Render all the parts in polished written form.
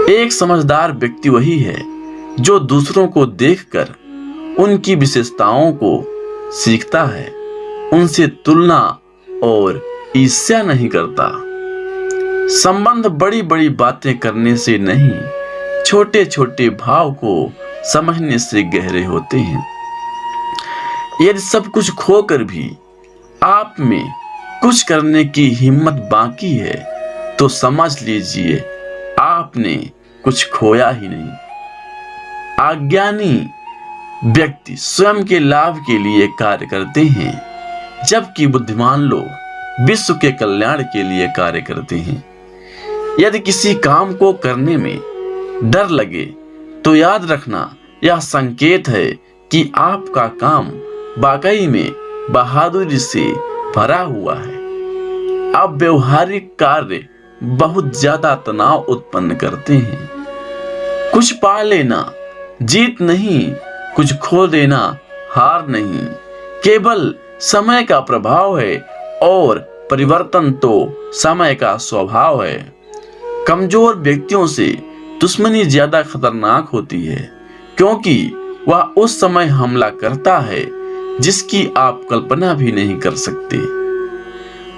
एक समझदार व्यक्ति वही है जो दूसरों को देखकर उनकी विशेषताओं को सीखता है, उनसे तुलना और ईर्ष्या नहीं करता। संबंध बड़ी बड़ी बातें करने से नहीं, छोटे छोटे भाव को समझने से गहरे होते हैं। यदि सब कुछ खोकर भी आप में कुछ करने की हिम्मत बाकी है तो समझ लीजिए आपने कुछ खोया ही नहीं। अज्ञानी व्यक्ति स्वयं के लाभ के लिए कार्य करते हैं, जबकि बुद्धिमान लोग विश्व के कल्याण के लिए कार्य करते हैं। यदि किसी काम को करने में डर लगे तो याद रखना यह संकेत है कि आपका काम वाकई में बहादुरी से भरा हुआ है। अब व्यवहारिक कार्य बहुत ज्यादा तनाव उत्पन्न करते हैं। कुछ पा लेना जीत नहीं, कुछ खो देना हार नहीं, केवल समय का प्रभाव है और परिवर्तन तो समय का स्वभाव है। कमजोर व्यक्तियों से दुश्मनी ज्यादा खतरनाक होती है, क्योंकि वह उस समय हमला करता है जिसकी आप कल्पना भी नहीं कर सकते।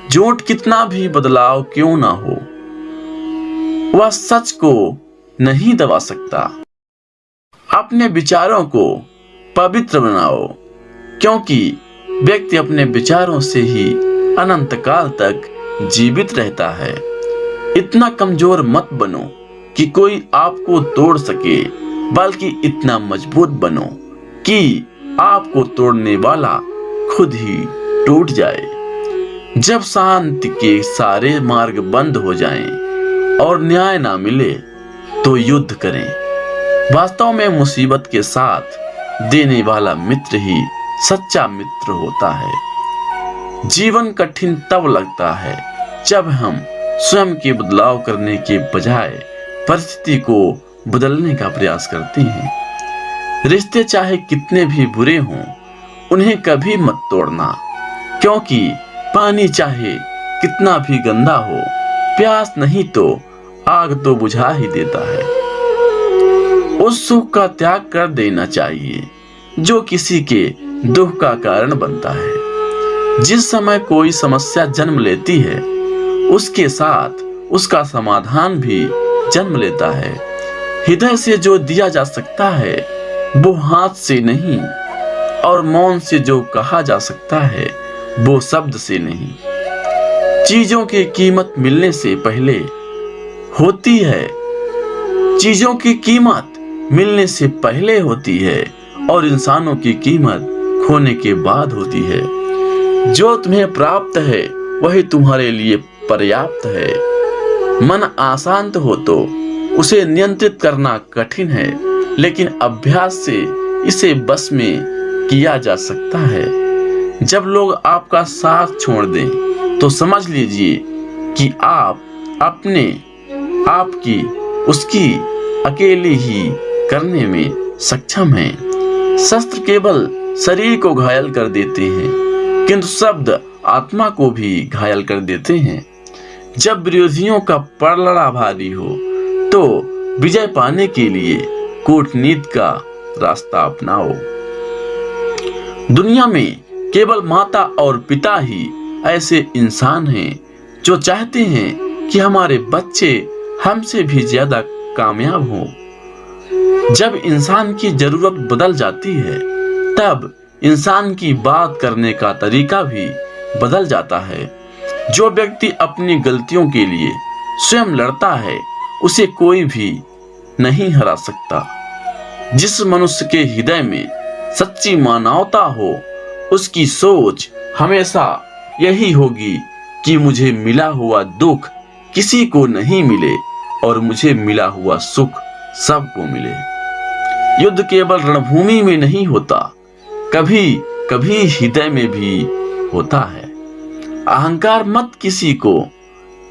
झूठ कितना भी बदलाव क्यों ना हो, वह सच को नहीं दबा सकता। अपने विचारों को पवित्र बनाओ, क्योंकि व्यक्ति अपने विचारों से ही अनंत काल तक जीवित रहता है। इतना कमजोर मत बनो कि कोई आपको तोड़ सके, बल्कि इतना मजबूत बनो कि आपको तोड़ने वाला खुद ही टूट जाए। जब शांति के सारे मार्ग बंद हो जाएं और न्याय ना मिले तो युद्ध करें। वास्तव में मुसीबत के साथ देने वाला मित्र ही सच्चा मित्र होता है। जीवन कठिन तब लगता है जब हम स्वयं के बदलाव करने के बजाय परिस्थिति को बदलने का प्रयास करते हैं। रिश्ते चाहे कितने भी बुरे हों, उन्हें कभी मत तोड़ना, क्योंकि पानी चाहे कितना भी गंदा हो, प्यास नहीं तो आग तो बुझा ही देता है। उस सुख का त्याग कर देना चाहिए जो किसी के दुख का कारण बनता है। जिस समय कोई समस्या जन्म लेती है, उसके साथ उसका समाधान भी जन्म लेता है। हृदय से जो दिया जा सकता है वो हाथ से नहीं, और मौन से जो कहा जा सकता है वो शब्द से नहीं। चीजों की कीमत मिलने से पहले होती है, चीजों की कीमत मिलने से पहले होती है, और इंसानों की कीमत खोने के बाद होती है। जो तुम्हें प्राप्त है वही तुम्हारे लिए पर्याप्त है। मन अशांत हो तो उसे नियंत्रित करना कठिन है, लेकिन अभ्यास से इसे बस में किया जा सकता है। जब लोग आपका साथ छोड़ दें तो समझ लीजिए कि आप अपने आप की उसकी अकेले ही करने में सक्षम हैं। शस्त्र केवल शरीर को घायल कर देते हैं, किंतु शब्द आत्मा को भी घायल कर देते हैं। जब विरोधियों का पलड़ा भारी हो तो विजय पाने के लिए कूटनीति का रास्ता अपनाओ। दुनिया में केवल माता और पिता ही ऐसे इंसान हैं जो चाहते हैं कि हमारे बच्चे हमसे भी ज्यादा कामयाब हों। जब इंसान की जरूरत बदल जाती है तब इंसान की बात करने का तरीका भी बदल जाता है। जो व्यक्ति अपनी गलतियों के लिए स्वयं लड़ता है उसे कोई भी नहीं हरा सकता। जिस मनुष्य के हृदय में सच्ची मानवता हो उसकी सोच हमेशा यही होगी कि मुझे मिला हुआ दुख किसी को नहीं मिले और मुझे मिला हुआ सुख सबको मिले। युद्ध केवल रणभूमि में नहीं होता, कभी कभी हृदय में भी होता है। अहंकार मत किसी को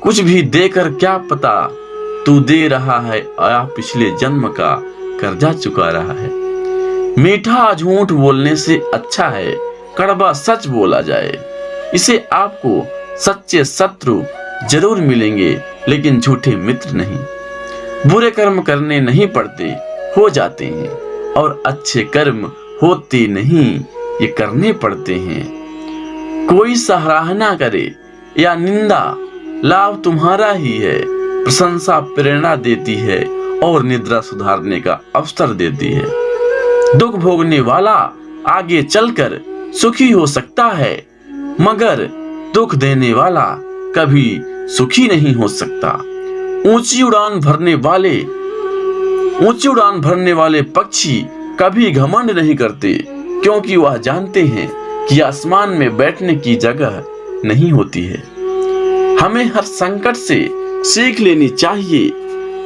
कुछ भी देकर, क्या पता तू दे रहा है या पिछले जन्म का कर्जा चुका रहा है। मीठा झूठ बोलने से अच्छा है कड़वा सच बोला जाए। इसे आपको सच्चे शत्रु जरूर मिलेंगे, लेकिन झूठे मित्र नहीं। बुरे कर्म करने नहीं पड़ते, हो जाते हैं, और अच्छे कर्म होते नहीं, ये करने पड़ते हैं। कोई सराहना करे या निंदा, लाभ तुम्हारा ही है। प्रशंसा प्रेरणा देती है और निद्रा सुधारने का अवसर देती है। दुख भोगने वाला आगे चलकर सुखी हो सकता है, मगर दुख देने वाला कभी सुखी नहीं हो सकता। ऊंची उड़ान भरने वाले पक्षी कभी घमंड नहीं करते, क्योंकि वह जानते हैं कि आसमान में बैठने की जगह नहीं होती है। हमें हर संकट से सीख लेनी चाहिए,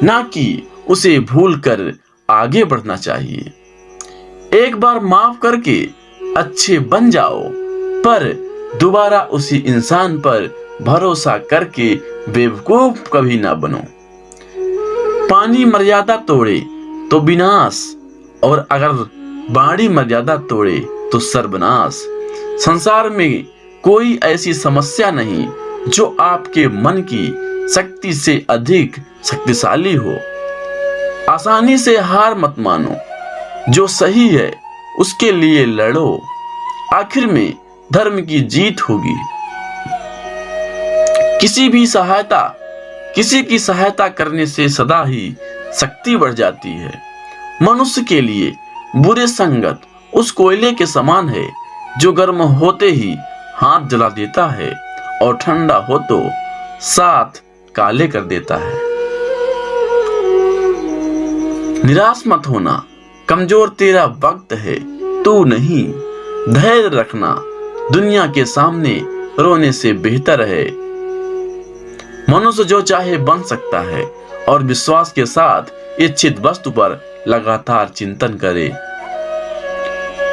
ना कि उसे भूलकर आगे बढ़ना चाहिए। एक बार माफ करके अच्छे बन जाओ, पर दोबारा उसी इंसान पर भरोसा करके बेवकूफ कभी ना बनो। पानी मर्यादा तोड़े तो विनाश, और अगर बाड़ी मर्यादा तोड़े तो सर्वनाश। संसार में कोई ऐसी समस्या नहीं जो आपके मन की शक्ति से अधिक शक्तिशाली हो। आसानी से हार मत मानो, जो सही है उसके लिए लड़ो, आखिर में धर्म की जीत होगी। किसी की सहायता करने से सदा ही शक्ति बढ़ जाती है। मनुष्य के लिए बुरे संगत उस कोयले के समान है जो गर्म होते ही हाथ जला देता है और ठंडा हो तो साथ काले कर देता है। निराश मत होना, कमजोर तेरा वक्त है, तू नहीं। धैर्य रखना, दुनिया के सामने रोने से बेहतर है। मनुष्य जो चाहे बन सकता है, और विश्वास के साथ इच्छित वस्तु पर लगातार चिंतन करे।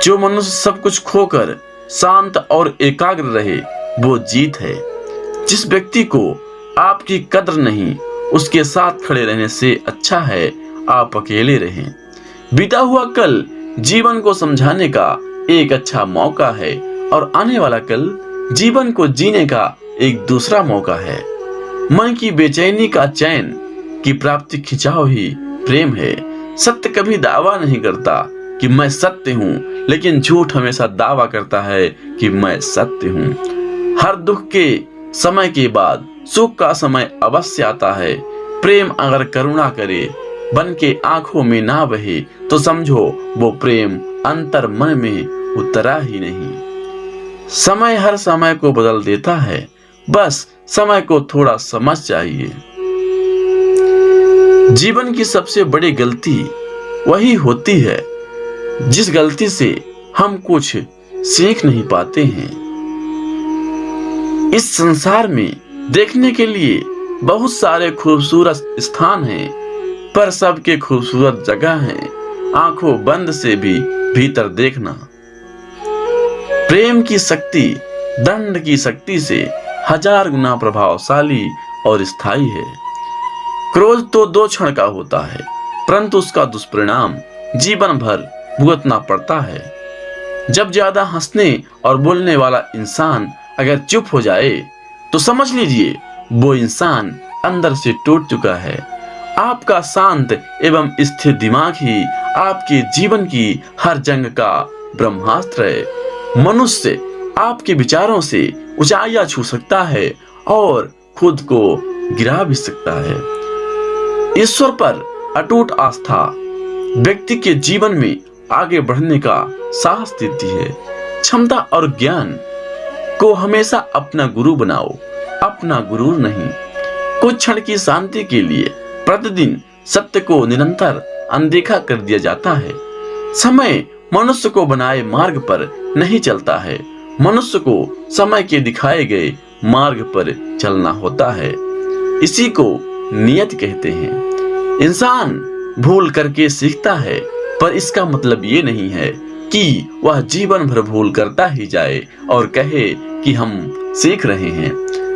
जो मनुष्य सब कुछ खोकर शांत और एकाग्र रहे, वो जीत है। जिस व्यक्ति को आपकी कद्र नहीं, उसके साथ खड़े रहने से अच्छा है आप अकेले रहें। बीता हुआ कल जीवन को समझाने का एक अच्छा मौका है, और आने वाला कल जीवन को जीने का एक दूसरा मौका है। मन की बेचैनी का चैन की प्राप्ति खिंचाव ही प्रेम है। सत्य कभी दावा नहीं करता कि मैं सत्य हूँ, लेकिन झूठ हमेशा दावा करता है कि मैं सत्य हूँ। हर दुख के समय के बाद सुख का समय अवश्य आता है। प्रेम अगर करुणा करे, बन के आंखों में ना बहे, तो समझो वो प्रेम अंतर मन में उतरा ही नहीं। समय हर समय को बदल देता है, बस समय को थोड़ा समझ चाहिए। जीवन की सबसे बड़ी गलती वही होती है जिस गलती से हम कुछ सीख नहीं पाते हैं। इस संसार में देखने के लिए बहुत सारे खूबसूरत स्थान हैं, पर सबके खूबसूरत जगह हैं आंखों बंद से भी भीतर देखना। प्रेम की शक्ति दंड की शक्ति से 1000 गुना प्रभावशाली और स्थायी है। क्रोध तो 2 क्षण का होता है, परंतु उसका दुष्परिणाम जीवन भर भुगतना पड़ता है। जब ज्यादा हंसने और बोलने वाला इंसान अगर चुप हो जाए, तो समझ लीजिए वो इंसान अंदर से टूट चुका है। आपका शांत एवं स्थिर दिमाग ही आपके जीवन की हर जंग का ब्रह्मास्त्र है। मनुष्य आपके विचारों से ऊंचाइयां छू सकता है और खुद को गिरा भी सकता है। ईश्वर पर अटूट आस्था व्यक्ति के जीवन में आगे बढ़ने का साहस देती है। क्षमता और ज्ञान को हमेशा अपना गुरु बनाओ, अपना गुरु नहीं। कुछ क्षण की शांति के लिए प्रतिदिन सत्य को निरंतर अनदेखा कर दिया जाता है। समय मनुष्य को बनाए मार्ग पर नहीं चलता है, मनुष्य को समय के दिखाए गए मार्ग पर चलना होता है। इसी को नियत कहते हैं। इंसान भूल करके सीखता है, पर इसका मतलब ये नहीं है कि वह जीवन भर भूल करता ही जाए और कहे कि हम सीख रहे हैं।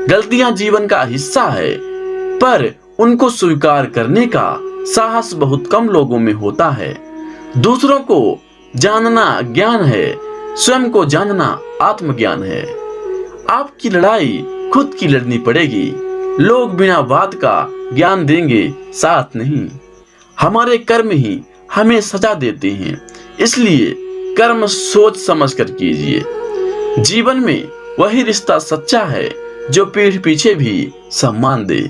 गलतियां जीवन का हिस्सा है, पर उनको स्वीकार करने का साहस बहुत कम लोगों में होता है। दूसरों को जानना ज्ञान है, स्वयं को जानना आत्मज्ञान है। आपकी लड़ाई खुद की लड़नी पड़ेगी। लोग बिना बात का ज्ञान देंगे, साथ नहीं। हमारे कर्म ही हमें सजा देते हैं, इसलिए कर्म सोच समझ कर कीजिए। जीवन में वही रिश्ता सच्चा है जो पीठ पीछे भी सम्मान दे।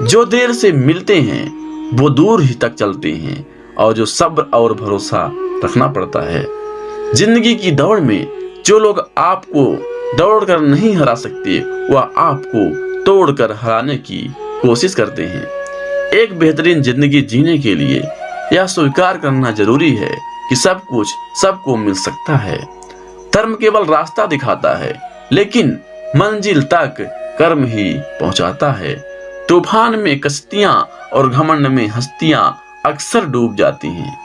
जो देर से मिलते हैं वो दूर ही तक चलते हैं, और जो सब्र और भरोसा रखना पड़ता है। जिंदगी की दौड़ में जो लोग आपको दौड़ कर नहीं हरा सकते, वह आपको तोड़ कर हराने की कोशिश करते हैं। एक बेहतरीन जिंदगी जीने के लिए यह स्वीकार करना जरूरी है कि सब कुछ सबको मिल सकता है। धर्म केवल रास्ता दिखाता है, लेकिन मंजिल तक कर्म ही पहुंचाता है। तूफान में कश्तियां और घमंड में हस्तियां अक्सर डूब जाती हैं।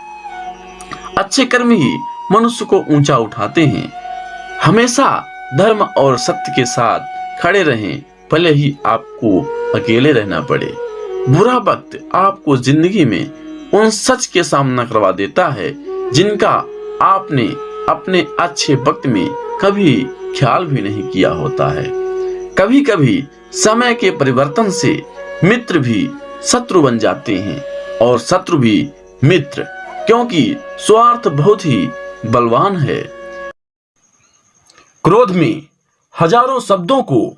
अच्छे कर्म ही मनुष्य को ऊंचा उठाते हैं। हमेशा धर्म और सत्य के साथ खड़े रहें, भले ही आपको अकेले रहना पड़े। बुरा वक्त आपको जिंदगी में उन सच के सामना करवा देता है जिनका आपने अपने अच्छे वक्त में कभी ख्याल भी नहीं किया होता है। कभी कभी समय के परिवर्तन से मित्र भी शत्रु बन जाते हैं, और शत्रु भी मित्र, क्योंकि स्वार्थ बहुत ही बलवान है। क्रोध में हजारों शब्दों को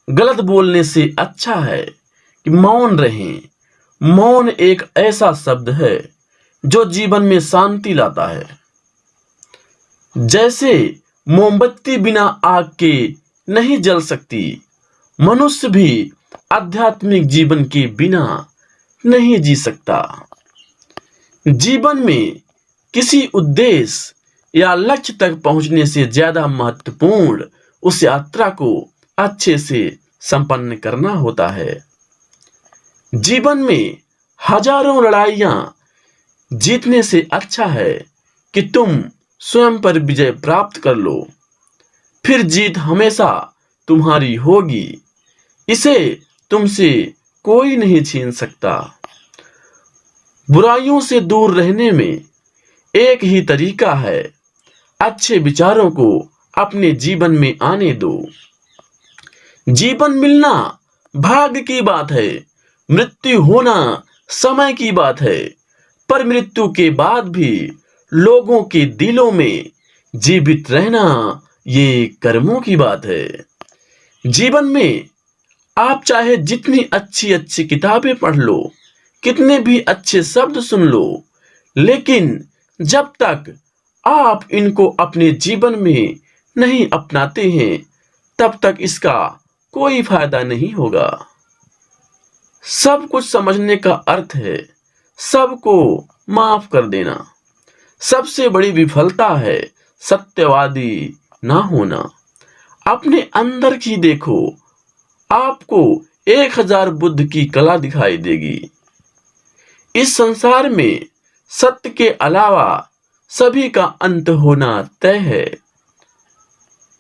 गलत बोलने से अच्छा है कि मौन रहें। मौन एक ऐसा शब्द है जो जीवन में शांति लाता है। जैसे मोमबत्ती बिना आग के नहीं जल सकती, मनुष्य भी आध्यात्मिक जीवन के बिना नहीं जी सकता। जीवन में किसी उद्देश्य या लक्ष्य तक पहुंचने से ज्यादा महत्वपूर्ण उस यात्रा को अच्छे से संपन्न करना होता है। जीवन में हजारों लड़ाइयां जीतने से अच्छा है कि तुम स्वयं पर विजय प्राप्त कर लो, फिर जीत हमेशा तुम्हारी होगी। इसे तुमसे कोई नहीं छीन सकता। बुराइयों से दूर रहने में एक ही तरीका है, अच्छे विचारों को अपने जीवन में आने दो। जीवन मिलना भाग्य की बात है, मृत्यु होना समय की बात है, पर मृत्यु के बाद भी लोगों के दिलों में जीवित रहना ये कर्मों की बात है। जीवन में आप चाहे जितनी अच्छी अच्छी किताबें पढ़ लो, कितने भी अच्छे शब्द सुन लो, लेकिन जब तक आप इनको अपने जीवन में नहीं अपनाते हैं, तब तक इसका कोई फायदा नहीं होगा। सब कुछ समझने का अर्थ है सबको माफ कर देना। सबसे बड़ी विफलता है सत्यवादी ना होना। अपने अंदर की देखो, आपको 1000 बुद्ध की कला दिखाई देगी। इस संसार में सत्य के अलावा सभी का अंत होना तय है।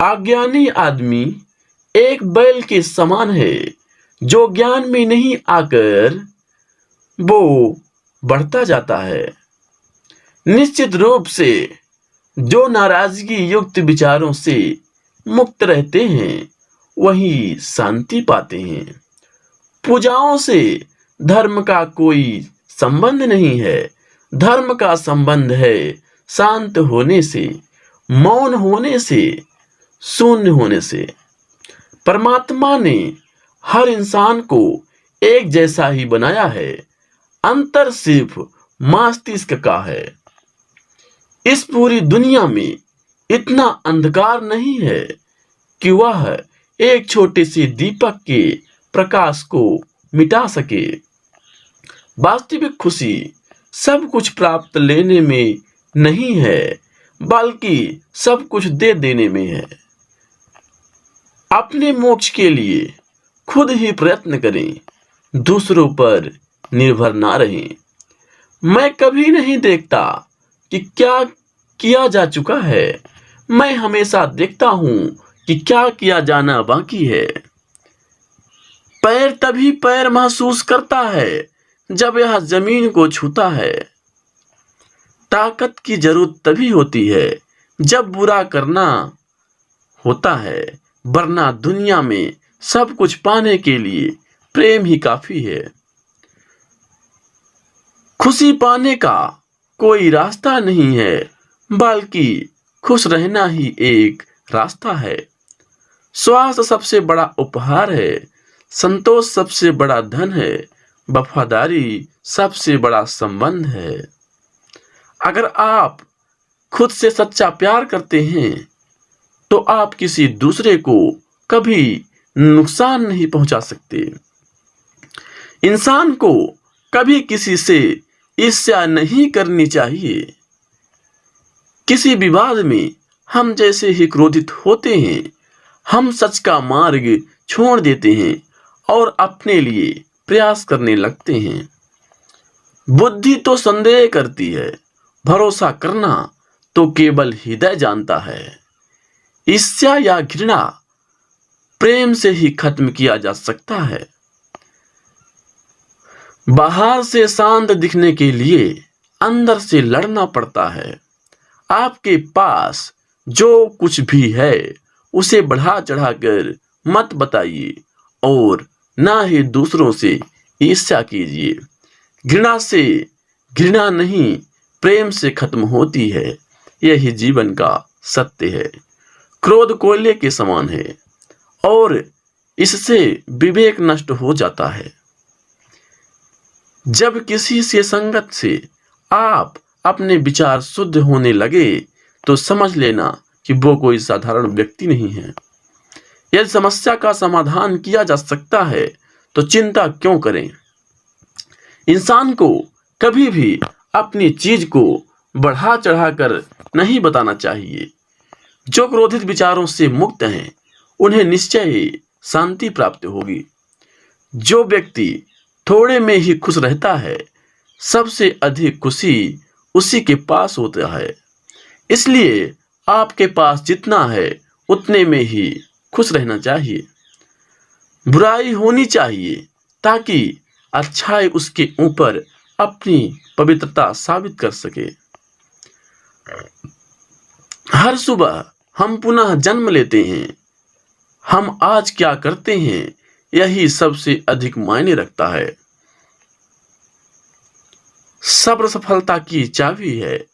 अज्ञानी आदमी एक बैल के समान है जो ज्ञान में नहीं आकर वो बढ़ता जाता है। निश्चित रूप से जो नाराजगी युक्त विचारों से मुक्त रहते हैं वही शांति पाते हैं। पूजाओं से धर्म का कोई संबंध नहीं है। धर्म का संबंध है शांत होने से, मौन होने से, शून्य होने से। परमात्मा ने हर इंसान को एक जैसा ही बनाया है, अंतर सिर्फ मस्तिष्क का है। इस पूरी दुनिया में इतना अंधकार नहीं है कि वह एक छोटे से दीपक के प्रकाश को मिटा सके। वास्तविक खुशी सब कुछ प्राप्त लेने में नहीं है, बल्कि सब कुछ दे देने में है। अपने मोक्ष के लिए खुद ही प्रयत्न करें, दूसरों पर निर्भर ना रहें। मैं कभी नहीं देखता कि क्या किया जा चुका है, मैं हमेशा देखता हूं कि क्या किया जाना बाकी है। पैर तभी पैर महसूस करता है जब यह जमीन को छूता है। ताकत की जरूरत तभी होती है जब बुरा करना होता है, वरना दुनिया में सब कुछ पाने के लिए प्रेम ही काफी है। खुशी पाने का कोई रास्ता नहीं है, बल्कि खुश रहना ही एक रास्ता है। स्वास्थ्य सबसे बड़ा उपहार है, संतोष सबसे बड़ा धन है, वफादारी सबसे बड़ा संबंध है। अगर आप खुद से सच्चा प्यार करते हैं तो आप किसी दूसरे को कभी नुकसान नहीं पहुंचा सकते। इंसान को कभी किसी से ईर्ष्या नहीं करनी चाहिए। किसी विवाद में हम जैसे ही क्रोधित होते हैं, हम सच का मार्ग छोड़ देते हैं और अपने लिए प्रयास करने लगते हैं। बुद्धि तो संदेह करती है, भरोसा करना तो केवल हृदय जानता है। ईर्ष्या या घृणा प्रेम से ही खत्म किया जा सकता है। बाहर से शांत दिखने के लिए अंदर से लड़ना पड़ता है। आपके पास जो कुछ भी है उसे बढ़ा चढ़ाकर मत बताइए और ना ही दूसरों से ईर्ष्या कीजिए। घृणा से घृणा नहीं, प्रेम से खत्म होती है। यही जीवन का सत्य है। क्रोध कोयले के समान है और इससे विवेक नष्ट हो जाता है। जब किसी से संगत से आप अपने विचार शुद्ध होने लगे तो समझ लेना कि वो कोई साधारण व्यक्ति नहीं है। यदि समस्या का समाधान किया जा सकता है तो चिंता क्यों करें। इंसान को कभी भी अपनी चीज को बढ़ा चढ़ाकर नहीं बताना चाहिए। जो क्रोधित विचारों से मुक्त हैं उन्हें निश्चय ही शांति प्राप्त होगी। जो व्यक्ति थोड़े में ही खुश रहता है, सबसे अधिक खुशी उसी के पास होता है। इसलिए आपके पास जितना है उतने में ही खुश रहना चाहिए। बुराई होनी चाहिए ताकि अच्छाई उसके ऊपर अपनी पवित्रता साबित कर सके। हर सुबह हम पुनः जन्म लेते हैं। हम आज क्या करते हैं यही सबसे अधिक मायने रखता है। सब्र सफलता की चाबी है।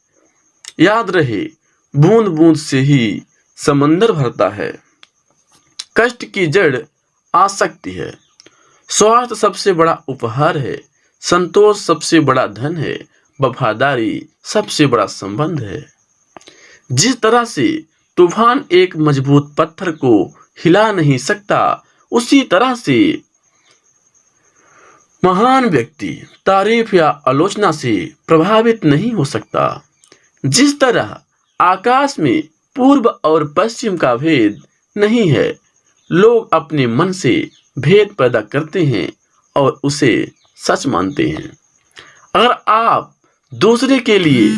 याद रहे, बूंद बूंद से ही समंदर भरता है। कष्ट की जड़ आसक्ति है। स्वार्थ सबसे बड़ा उपहार है। संतोष सबसे बड़ा धन है। वफादारी सबसे बड़ा संबंध है। जिस तरह से तूफान एक मजबूत पत्थर को हिला नहीं सकता, उसी तरह से महान व्यक्ति तारीफ या आलोचना से प्रभावित नहीं हो सकता। जिस तरह आकाश में पूर्व और पश्चिम का भेद नहीं है, लोग अपने मन से भेद पैदा करते हैं और उसे सच मानते हैं। अगर आप दूसरे के लिए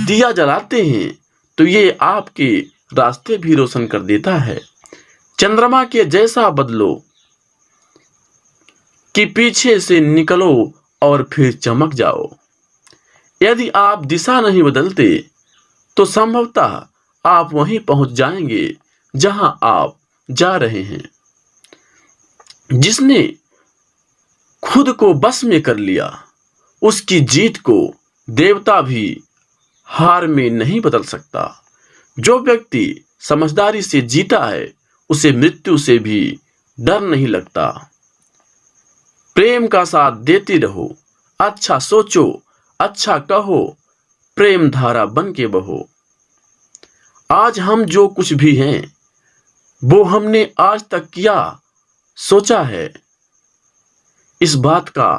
दिया जलाते हैं तो ये आपके रास्ते भी रोशन कर देता है। चंद्रमा के जैसा बदलो कि पीछे से निकलो और फिर चमक जाओ। यदि आप दिशा नहीं बदलते तो संभवतः आप वहीं पहुंच जाएंगे जहां आप जा रहे हैं। जिसने खुद को बस में कर लिया, उसकी जीत को देवता भी हार में नहीं बदल सकता। जो व्यक्ति समझदारी से जीता है, उसे मृत्यु से भी डर नहीं लगता। प्रेम का साथ देते रहो, अच्छा सोचो, अच्छा कहो, प्रेम धारा बन के बहो। आज हम जो कुछ भी हैं वो हमने आज तक किया सोचा है, इस बात का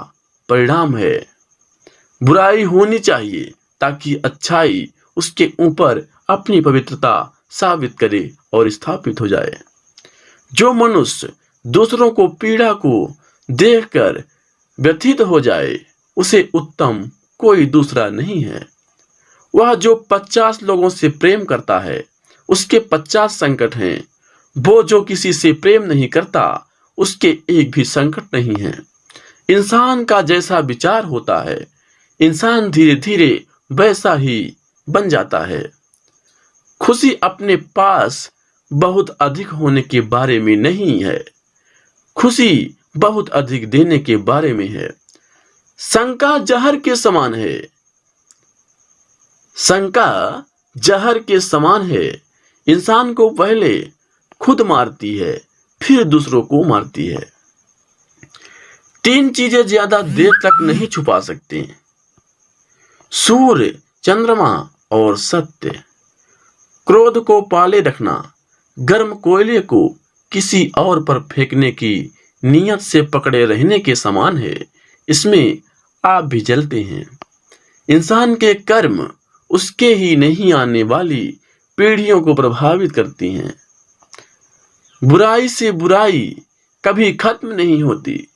परिणाम है। बुराई होनी चाहिए ताकि अच्छाई उसके ऊपर अपनी पवित्रता साबित करे और स्थापित हो जाए। जो मनुष्य दूसरों को पीड़ा को देखकर व्यथित हो जाए, उसे उत्तम कोई दूसरा नहीं है। वह जो 50 लोगों से प्रेम करता है, उसके 50 संकट हैं। वो जो किसी से प्रेम नहीं करता, उसके एक भी संकट नहीं है। इंसान का जैसा विचार होता है, इंसान धीरे धीरे वैसा ही बन जाता है। खुशी अपने पास बहुत अधिक होने के बारे में नहीं है। खुशी बहुत अधिक देने के बारे में है। शंका जहर के समान है। शंका जहर के समान है। इंसान को पहले खुद मारती है, फिर दूसरों को मारती है। 3 चीजें ज्यादा देर तक नहीं छुपा सकते: सूर्य, चंद्रमा और सत्य। क्रोध को पाले रखना गर्म कोयले को किसी और पर फेंकने की नियत से पकड़े रहने के समान है। इसमें आप भी जलते हैं। इंसान के कर्म उसके ही नहीं आने वाली पीढ़ियों को प्रभावित करती हैं। बुराई से बुराई कभी खत्म नहीं होती।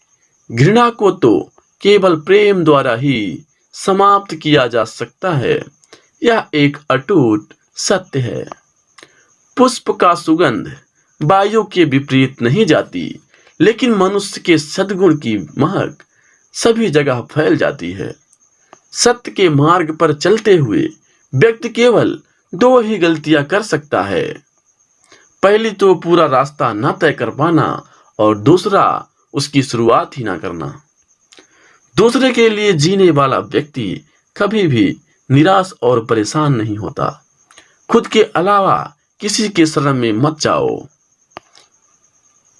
घृणा को तो केवल प्रेम द्वारा ही समाप्त किया जा सकता है। यह एक अटूट सत्य है। पुष्प का सुगंध वायु के विपरीत नहीं जाती, लेकिन मनुष्य के सद्गुण की महक सभी जगह फैल जाती है। सत्य के मार्ग पर चलते हुए व्यक्ति केवल 2 ही गलतियां कर सकता है। पहली तो पूरा रास्ता न तय कर पाना, और दूसरा उसकी शुरुआत ही ना करना। दूसरे के लिए जीने वाला व्यक्ति कभी भी निराश और परेशान नहीं होता। खुद के अलावा किसी के शरण में मत जाओ।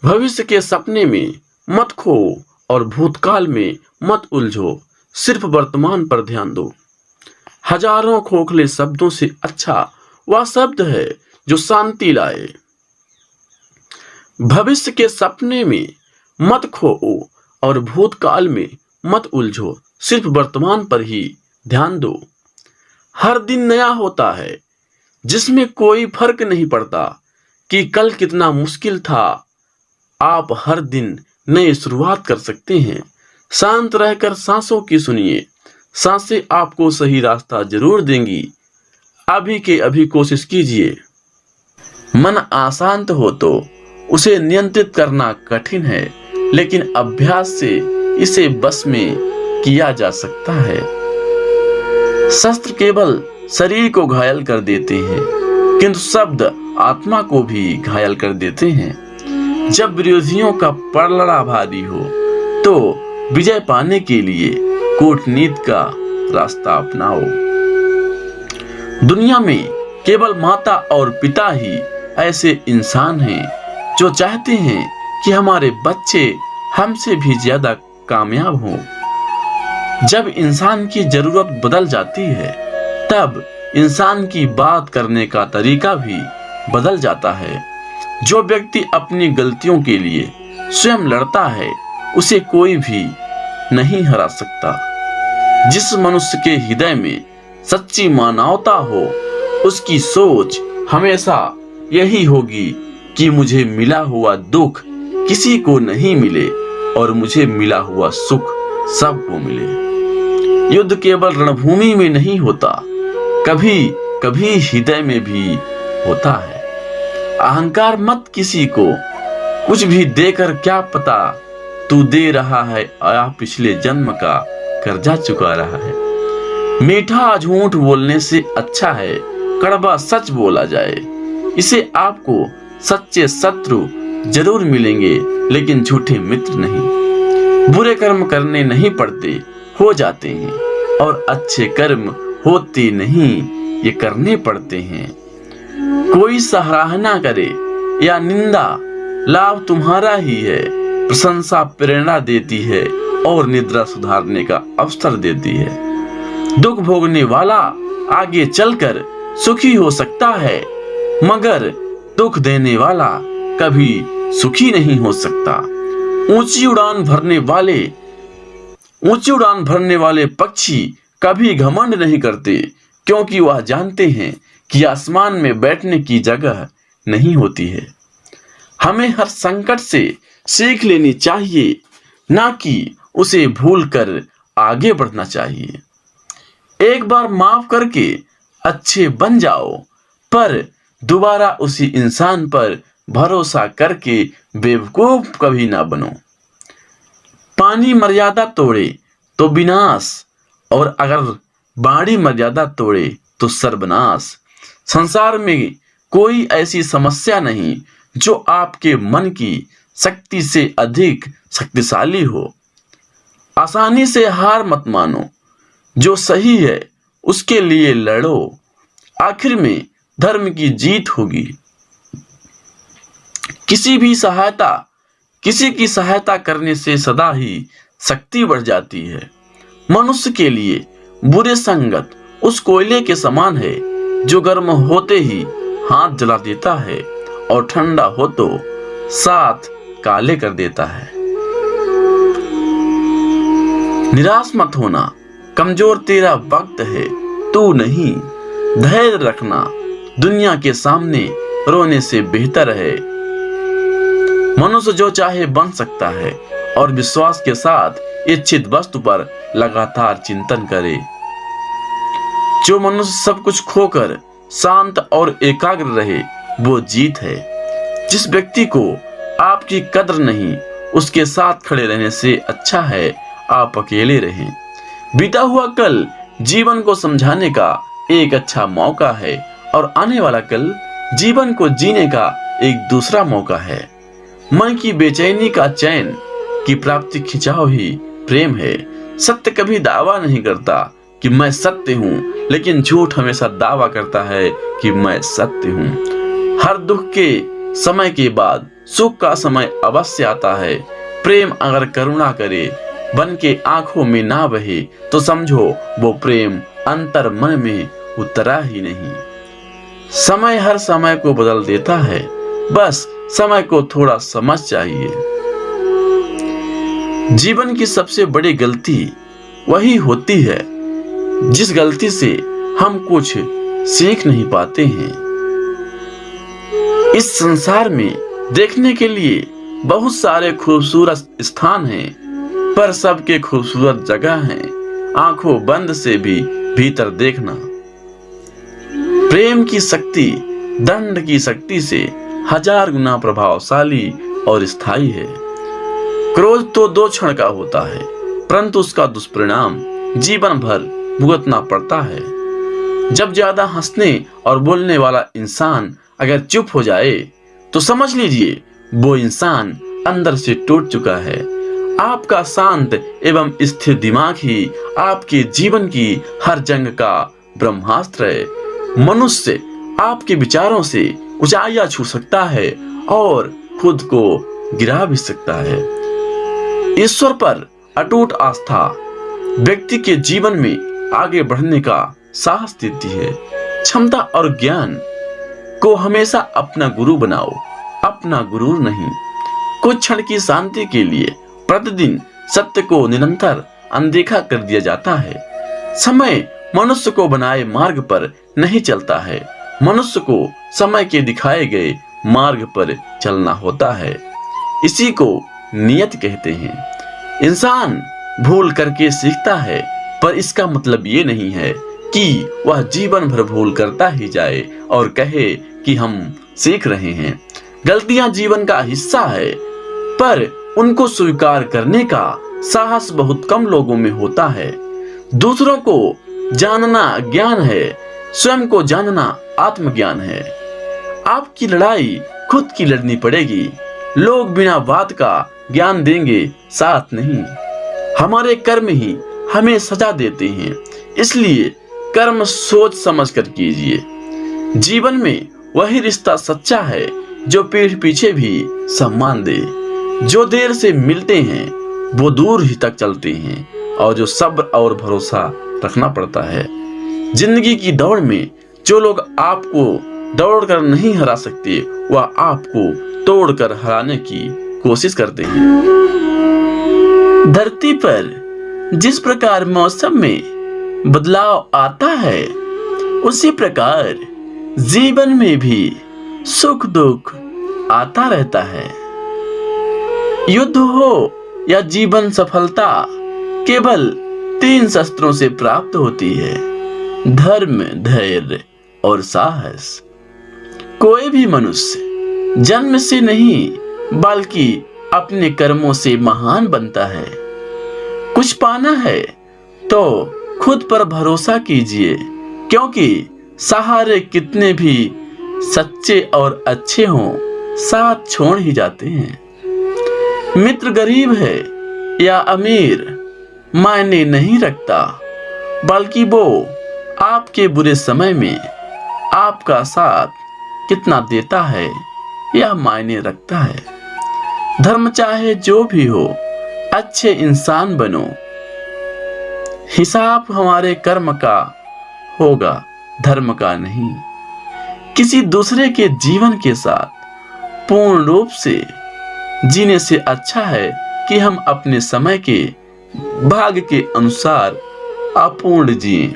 भविष्य के सपने में मत खो और भूतकाल में मत उलझो। सिर्फ वर्तमान पर ध्यान दो। हजारों खोखले शब्दों से अच्छा वह शब्द है जो शांति लाए। भविष्य के सपने में मत खो और भूतकाल में मत उलझो। सिर्फ वर्तमान पर ही ध्यान दो। हर दिन नया होता है, जिसमें कोई फर्क नहीं पड़ता कि कल कितना मुश्किल था। आप हर दिन नई शुरुआत कर सकते हैं। शांत रहकर सांसों की सुनिए। सांसें आपको सही रास्ता जरूर देंगी। अभी के अभी कोशिश कीजिए। मन अशांत हो तो उसे नियंत्रित करना कठिन है, लेकिन अभ्यास से इसे बस में किया जा सकता है। शस्त्र केवल शरीर को घायल कर देते हैं, किंतु शब्द आत्मा को भी घायल कर देते हैं। जब विरोधियों का पलड़ा भारी हो तो विजय पाने के लिए कूटनीति का रास्ता अपनाओ। दुनिया में केवल माता और पिता ही ऐसे इंसान हैं जो चाहते हैं कि हमारे बच्चे हमसे भी ज्यादा कामयाब हों। जब इंसान की जरूरत बदल जाती है, तब इंसान की बात करने का तरीका भी बदल जाता है। जो व्यक्ति अपनी गलतियों के लिए स्वयं लड़ता है, उसे कोई भी नहीं हरा सकता। जिस मनुष्य के हृदय में सच्ची मानवता हो, उसकी सोच हमेशा यही होगी कि मुझे मिला हुआ दुख किसी को नहीं मिले और मुझे मिला हुआ सुख सबको मिले। युद्ध केवल रणभूमि में नहीं होता, कभी कभी हृदय में भी होता है। अहंकार मत किसी को कुछ भी देकर, क्या पता तू दे रहा है या पिछले जन्म का कर्जा चुका रहा है। मीठा झूठ बोलने से अच्छा है कड़वा सच बोला जाए। इसे आपको सच्चे शत्रु जरूर मिलेंगे, लेकिन झूठे मित्र नहीं। बुरे कर्म करने नहीं पड़ते, हो जाते हैं, और अच्छे कर्म होते नहीं, ये करने पड़ते हैं। कोई सराहना करे या निंदा, लाभ तुम्हारा ही है। प्रशंसा प्रेरणा देती है और निद्रा सुधारने का अवसर देती है। दुख भोगने वाला आगे चलकर सुखी हो सकता है, मगर दुख देने वाला कभी सुखी नहीं हो सकता। ऊंची उड़ान भरने वाले पक्षी कभी घमंड नहीं करते, क्योंकि वह जानते हैं कि आसमान में बैठने की जगह नहीं होती है। हमें हर संकट से सीख लेनी चाहिए, ना कि उसे भूलकर आगे बढ़ना चाहिए। एक बार माफ करके अच्छे बन जाओ, पर दोबारा उसी इंसान पर भरोसा करके बेवकूफ कभी ना बनो। पानी मर्यादा तोड़े तो विनाश, और अगर बाड़ी मर्यादा तोड़े तो सर्वनाश। संसार में कोई ऐसी समस्या नहीं जो आपके मन की शक्ति से अधिक शक्तिशाली हो। आसानी से हार मत मानो, जो सही है उसके लिए लड़ो, आखिर में धर्म की जीत होगी। किसी की सहायता करने से सदा ही शक्ति बढ़ जाती है। मनुष्य के लिए बुरे संगत उस कोयले के समान है जो गर्म होते ही हाथ जला देता है और ठंडा हो तो साथ काले कर देता है। निराश मत होना, कमजोर तेरा वक्त है, तू नहीं। धैर्य रखना, दुनिया के सामने रोने से बेहतर है। मनुष्य जो चाहे बन सकता है और विश्वास के साथ इच्छित वस्तु पर लगातार चिंतन करे। जो मनुष्य सब कुछ खोकर शांत और एकाग्र रहे वो जीत है। जिस व्यक्ति को आपकी कद्र नहीं, उसके साथ खड़े रहने से अच्छा है आप अकेले रहें। बीता हुआ कल जीवन को समझाने का एक अच्छा मौका है और आने वाला कल जीवन को जीने का एक दूसरा मौका है। मन की बेचैनी का चैन की प्राप्ति खिंचाव ही प्रेम है। सत्य कभी दावा नहीं करता कि मैं सत्य हूँ, लेकिन झूठ हमेशा दावा करता है कि मैं सत्य हूँ। हर दुख के समय के बाद सुख का समय अवश्य आता है। प्रेम अगर करुणा करे बन के आंखों में ना बहे तो समझो वो प्रेम अंतर मन में उतरा ही नहीं। समय हर समय को बदल देता है, बस समय को थोड़ा समझ चाहिए। जीवन की सबसे बड़ी गलती वही होती है जिस गलती से हम कुछ सीख नहीं पाते हैं। इस संसार में देखने के लिए बहुत सारे खूबसूरत स्थान हैं, पर सबके खूबसूरत जगह हैं आंखों बंद से भी भीतर देखना। प्रेम की शक्ति दंड की शक्ति से 1000 गुना प्रभावशाली और स्थायी है। क्रोध तो 2 क्षण का होता है, परंतु उसका दुष्परिणाम जीवन भर भुगतना पड़ता है। जब ज्यादा हंसने और बोलने वाला इंसान अगर चुप हो जाए तो समझ लीजिए वो इंसान अंदर से टूट चुका है। आपका शांत एवं स्थिर दिमाग ही आपके जीवन की हर जंग का ब्रह्मास्त्र है। मनुष्य आपके विचारों से ऊंचाइयां छू सकता है और खुद को गिरा भी सकता है। ईश्वर पर अटूट आस्था व्यक्ति के जीवन में आगे बढ़ने का साहस देती है। क्षमता और ज्ञान को हमेशा अपना गुरु बनाओ, अपना गुरु नहीं। कुछ क्षण की शांति के लिए प्रतिदिन सत्य को निरंतर अनदेखा कर दिया जाता है। समय मनुष्य को बनाए मार्ग पर नहीं चलता है, मनुष्य को समय के दिखाए गए मार्ग पर चलना होता है। इसी को नियत कहते हैं। इंसान भूल करके सीखता है, पर इसका मतलब ये नहीं है कि वह जीवन भर भूल करता ही जाए और कहे कि हम सीख रहे हैं। गलतियां जीवन का हिस्सा है, पर उनको स्वीकार करने का साहस बहुत कम लोगों में होता है। दूसरों को जानना ज्ञान है, स्वयं को जानना आत्मज्ञान है। आपकी लड़ाई खुद की लड़नी पड़ेगी। लोग बिना बात का ज्ञान देंगे, साथ नहीं। हमारे कर्म ही हमें सजा देते हैं, इसलिए कर्म सोच समझ कर कीजिए। जीवन में वही रिश्ता सच्चा है जो पीठ पीछे भी सम्मान दे। जो देर से मिलते हैं वो दूर ही तक चलते हैं, और जो सब्र और भरोसा रखना पड़ता है। जिंदगी की दौड़ में जो लोग आपको दौड़ कर नहीं हरा सकते, वह आपको तोड़कर हराने की कोशिश करते हैं। धरती पर जिस प्रकार मौसम में बदलाव आता है, उसी प्रकार जीवन में भी सुख दुख आता रहता है। युद्ध हो या जीवन सफलता केवल 3 शस्त्रों से प्राप्त होती है: धर्म, धैर्य और साहस। कोई भी मनुष्य जन्म से नहीं बल्कि अपने कर्मों से महान बनता है। कुछ पाना है तो खुद पर भरोसा कीजिए, क्योंकि सहारे कितने भी सच्चे और अच्छे हों, साथ छोड़ ही जाते हैं। मित्र गरीब है या अमीर मायने नहीं रखता, बल्कि वो आपके बुरे समय में आपका साथ कितना देता है यह मायने रखता है। धर्म चाहे जो भी हो, अच्छे इंसान बनो। हिसाब हमारे कर्म का होगा, धर्म का नहीं। किसी दूसरे के जीवन के साथ पूर्ण रूप से जीने से अच्छा है कि हम अपने समय के भाग्य के अनुसार अपूर्ण जिए।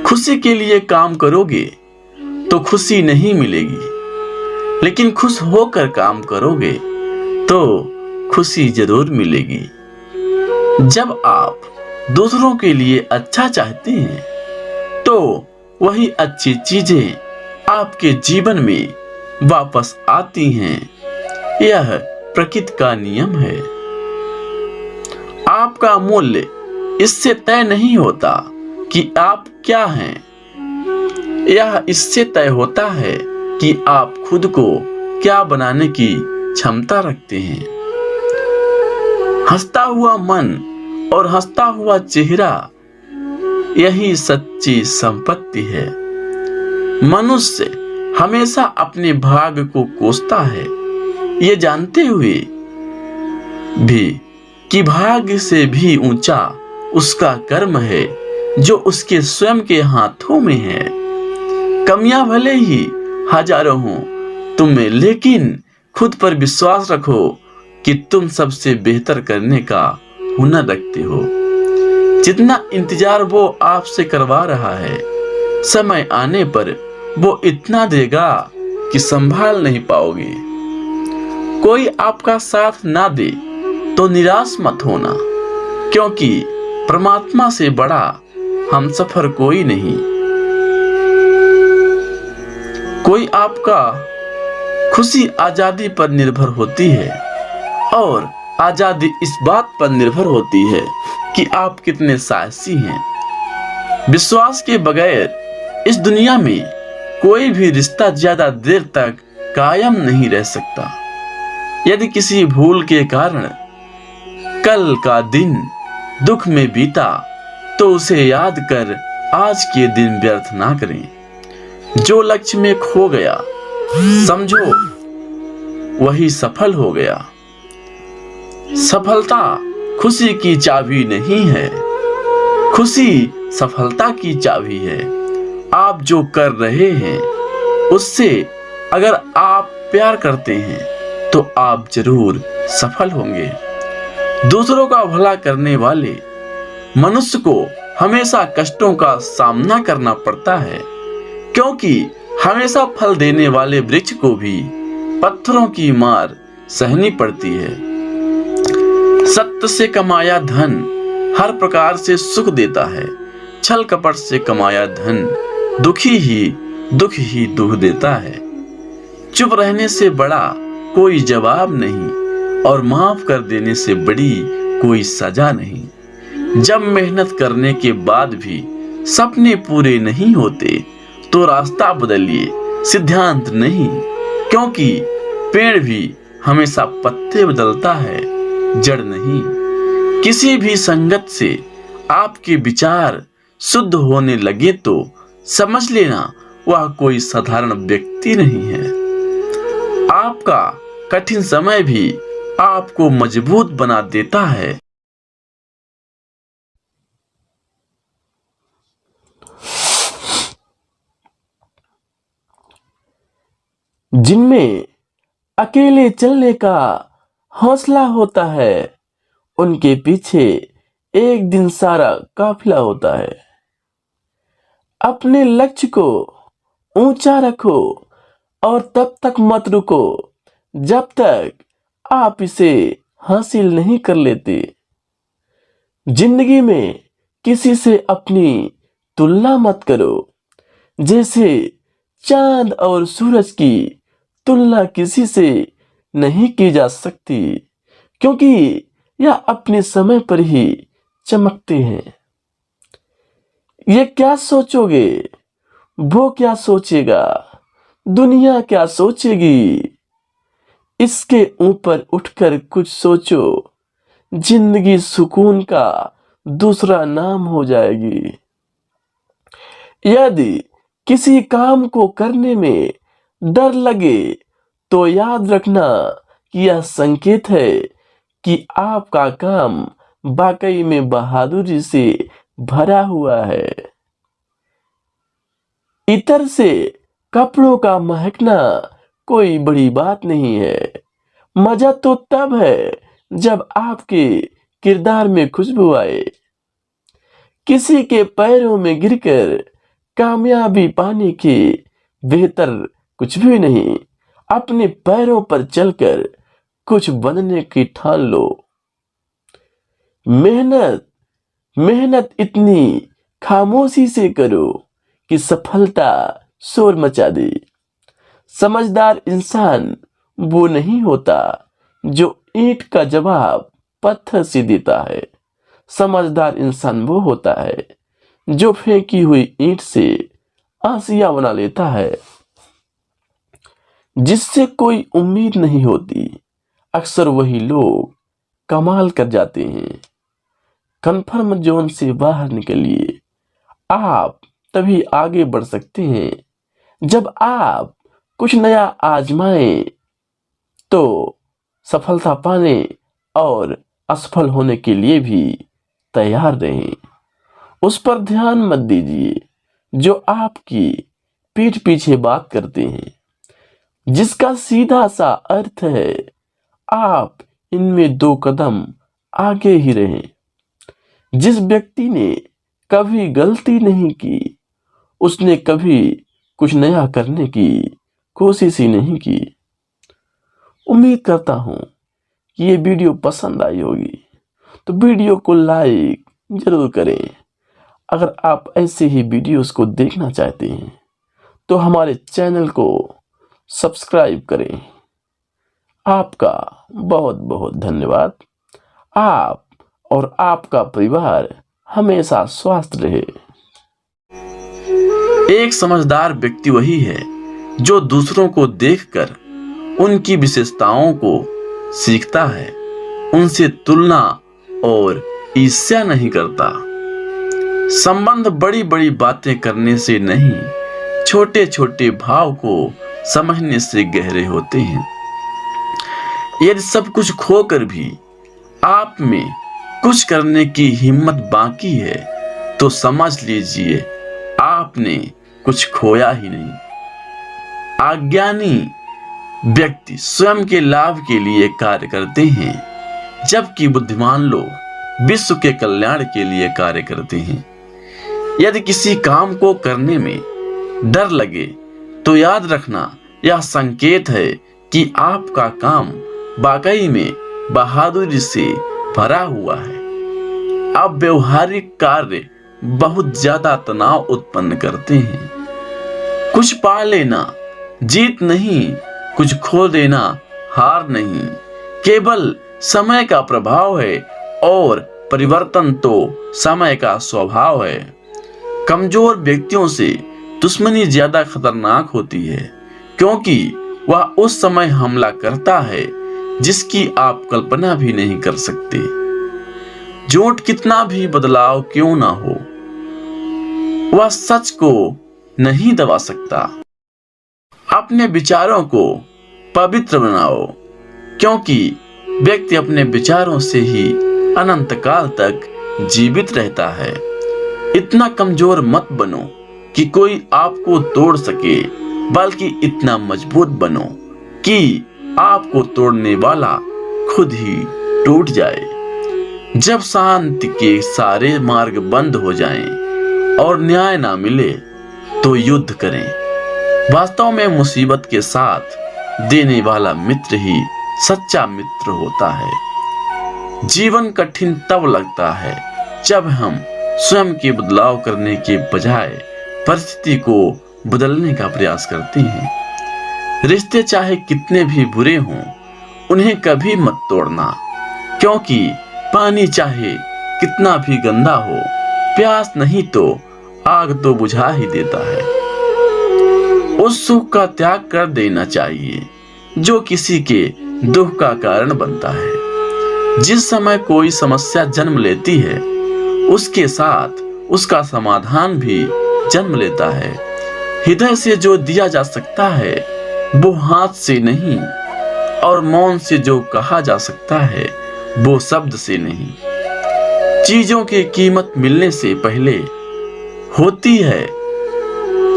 खुशी के लिए काम करोगे तो खुशी नहीं मिलेगी, लेकिन खुश होकर काम करोगे तो खुशी जरूर मिलेगी। जब आप दूसरों के लिए अच्छा चाहते हैं तो वही अच्छी चीजें आपके जीवन में वापस आती हैं। यह प्रकृति का नियम है। आपका मूल्य इससे तय नहीं होता कि आप क्या हैं, यह इससे तय होता है कि आप खुद को क्या बनाने की क्षमता रखते हैं। हंसता हुआ मन और हंसता हुआ चेहरा यही सच्ची संपत्ति है। मनुष्य हमेशा अपने भाग्य को कोसता है, ये जानते हुए भी कि भाग्य से भी ऊंचा उसका कर्म है जो उसके स्वयं के हाथों में है। कमियां भले ही हजारों हों तुम में, लेकिन खुद पर विश्वास रखो कि तुम सबसे बेहतर करने का हुनर रखते हो। जितना इंतजार वो आपसे करवा रहा है, समय आने पर वो इतना देगा कि संभाल नहीं पाओगे। कोई आपका साथ ना दे तो निराश मत होना, क्योंकि परमात्मा से बड़ा हमसफर कोई नहीं। कोई आपका खुशी आजादी पर निर्भर होती है और आजादी इस बात पर निर्भर होती है कि आप कितने साहसी हैं। विश्वास के बगैर इस दुनिया में कोई भी रिश्ता ज्यादा देर तक कायम नहीं रह सकता। यदि किसी भूल के कारण कल का दिन दुख में बीता तो उसे याद कर आज के दिन व्यर्थ ना करें। जो लक्ष्य में खो गया समझो वही सफल हो गया। सफलता खुशी की चाबी नहीं है, खुशी सफलता की चाबी है। आप जो कर रहे हैं उससे अगर आप प्यार करते हैं तो आप जरूर सफल होंगे। दूसरों का भला करने वाले मनुष्य को हमेशा कष्टों का सामना करना पड़ता है, क्योंकि हमेशा फल देने वाले वृक्ष को भी पत्थरों की मार सहनी पड़ती है। सत्य से कमाया धन हर प्रकार से सुख देता है, छल कपट से कमाया धन दुख ही दुख देता है। चुप रहने से बड़ा कोई जवाब नहीं और माफ कर देने से बड़ी कोई सजा नहीं। जब मेहनत करने के बाद भी सपने पूरे नहीं होते तो रास्ता बदलिए, सिद्धांत नहीं, क्योंकि पेड़ भी हमेशा पत्ते बदलता है, जड़ नहीं। किसी भी संगत से आपके विचार शुद्ध होने लगे तो समझ लेना वह कोई साधारण व्यक्ति नहीं है। आपका कठिन समय भी आपको मजबूत बना देता है। जिनमें अकेले चलने का हौसला होता है उनके पीछे एक दिन सारा काफिला होता है। अपने लक्ष्य को ऊंचा रखो और तब तक मत रुको जब तक आप इसे हासिल नहीं कर लेते। जिंदगी में किसी से अपनी तुलना मत करो, जैसे चांद और सूरज की तुलना किसी से नहीं की जा सकती, क्योंकि यह अपने समय पर ही चमकते हैं। ये क्या सोचोगे, वो क्या सोचेगा, दुनिया क्या सोचेगी, इसके ऊपर उठकर कुछ सोचो, जिंदगी सुकून का दूसरा नाम हो जाएगी। यदि किसी काम को करने में डर लगे तो याद रखना कि यह संकेत है कि आपका काम वाकई में बहादुरी से भरा हुआ है। इत्र से कपड़ों का महकना कोई बड़ी बात नहीं है। मजा तो तब है जब आपके किरदार में खुशबू आए। किसी के पैरों में गिरकर कामयाबी पाने के बेहतर कुछ भी नहीं। अपने पैरों पर चलकर कुछ बनने की ठान लो। मेहनत इतनी खामोशी से करो कि सफलता शोर मचा दे। समझदार इंसान वो नहीं होता जो ईंट का जवाब पत्थर से देता है। समझदार इंसान वो होता है जो फेंकी हुई ईंट से आसिया बना लेता है। जिससे कोई उम्मीद नहीं होती, अक्सर वही लोग कमाल कर जाते हैं। कंफर्म जोन से बाहर निकलिए। आप तभी आगे बढ़ सकते हैं जब आप कुछ नया आजमाएं। तो सफलता पाने और असफल होने के लिए भी तैयार रहें। उस पर ध्यान मत दीजिए जो आपकी पीठ पीछे बात करते हैं, जिसका सीधा सा अर्थ है आप इनमें 2 कदम आगे ही रहें। जिस व्यक्ति ने कभी गलती नहीं की, उसने कभी कुछ नया करने की कोशिश ही नहीं की। उम्मीद करता हूं कि ये वीडियो पसंद आई होगी, तो वीडियो को लाइक जरूर करें। अगर आप ऐसे ही वीडियोस को देखना चाहते हैं तो हमारे चैनल को सब्सक्राइब करें। आपका बहुत बहुत धन्यवाद। आप और आपका परिवार हमेशा स्वस्थ रहे। एक समझदार व्यक्ति वही है जो दूसरों को देखकर उनकी विशेषताओं को सीखता है, उनसे तुलना और ईर्ष्या नहीं करता। संबंध बड़ी बड़ी बातें करने से नहीं, छोटे छोटे भाव को समझने से गहरे होते हैं। यदि सब कुछ खोकर भी आप में कुछ करने की हिम्मत बाकी है, तो समझ लीजिए आपने कुछ खोया ही नहीं। अज्ञानी व्यक्ति स्वयं के लाभ के लिए कार्य करते हैं, जबकि बुद्धिमान लोग विश्व के कल्याण के लिए कार्य करते हैं। यदि किसी काम को करने में डर लगे तो याद रखना यह संकेत है कि आपका काम वाकई में बहादुरी से भरा हुआ है। अब व्यवहारिक कार्य बहुत ज्यादा तनाव उत्पन्न करते हैं। कुछ पा लेना जीत नहीं, कुछ खो देना हार नहीं, केवल समय का प्रभाव है और परिवर्तन तो समय का स्वभाव है। कमजोर व्यक्तियों से दुश्मनी ज्यादा खतरनाक होती है, क्योंकि वह उस समय हमला करता है जिसकी आप कल्पना भी नहीं कर सकते। झूठ कितना भी बदलाव क्यों ना हो, वह सच को नहीं दबा सकता। अपने विचारों को पवित्र बनाओ, क्योंकि व्यक्ति अपने विचारों से ही अनंत काल तक जीवित रहता है। इतना कमजोर मत बनो कि कोई आपको तोड़ सके, बल्कि इतना मजबूत बनो कि आपको तोड़ने वाला खुद ही टूट जाए। जब शांति के सारे मार्ग बंद हो जाएं और न्याय ना मिले, तो युद्ध करें। वास्तव में मुसीबत के साथ देने वाला मित्र ही सच्चा मित्र होता है। जीवन कठिन तब लगता है जब हम स्वयं के बदलाव करने के बजाय परिस्थिति को बदलने का प्रयास करते हैं। रिश्ते चाहे कितने भी बुरे हों, उन्हें कभी मत तोड़ना, क्योंकि पानी चाहे कितना भी गंदा हो, प्यास नहीं तो आग तो बुझा ही देता है। उस सुख का त्याग कर देना चाहिए जो किसी के दुख का कारण बनता है। जिस समय कोई समस्या जन्म लेती है, उसके साथ उसका समाधान भी जन्म लेता है। हृदय से जो दिया जा सकता है वो हाथ से नहीं, और मौन से जो कहा जा सकता है वो शब्द से नहीं। चीजों की कीमत मिलने से पहले होती है,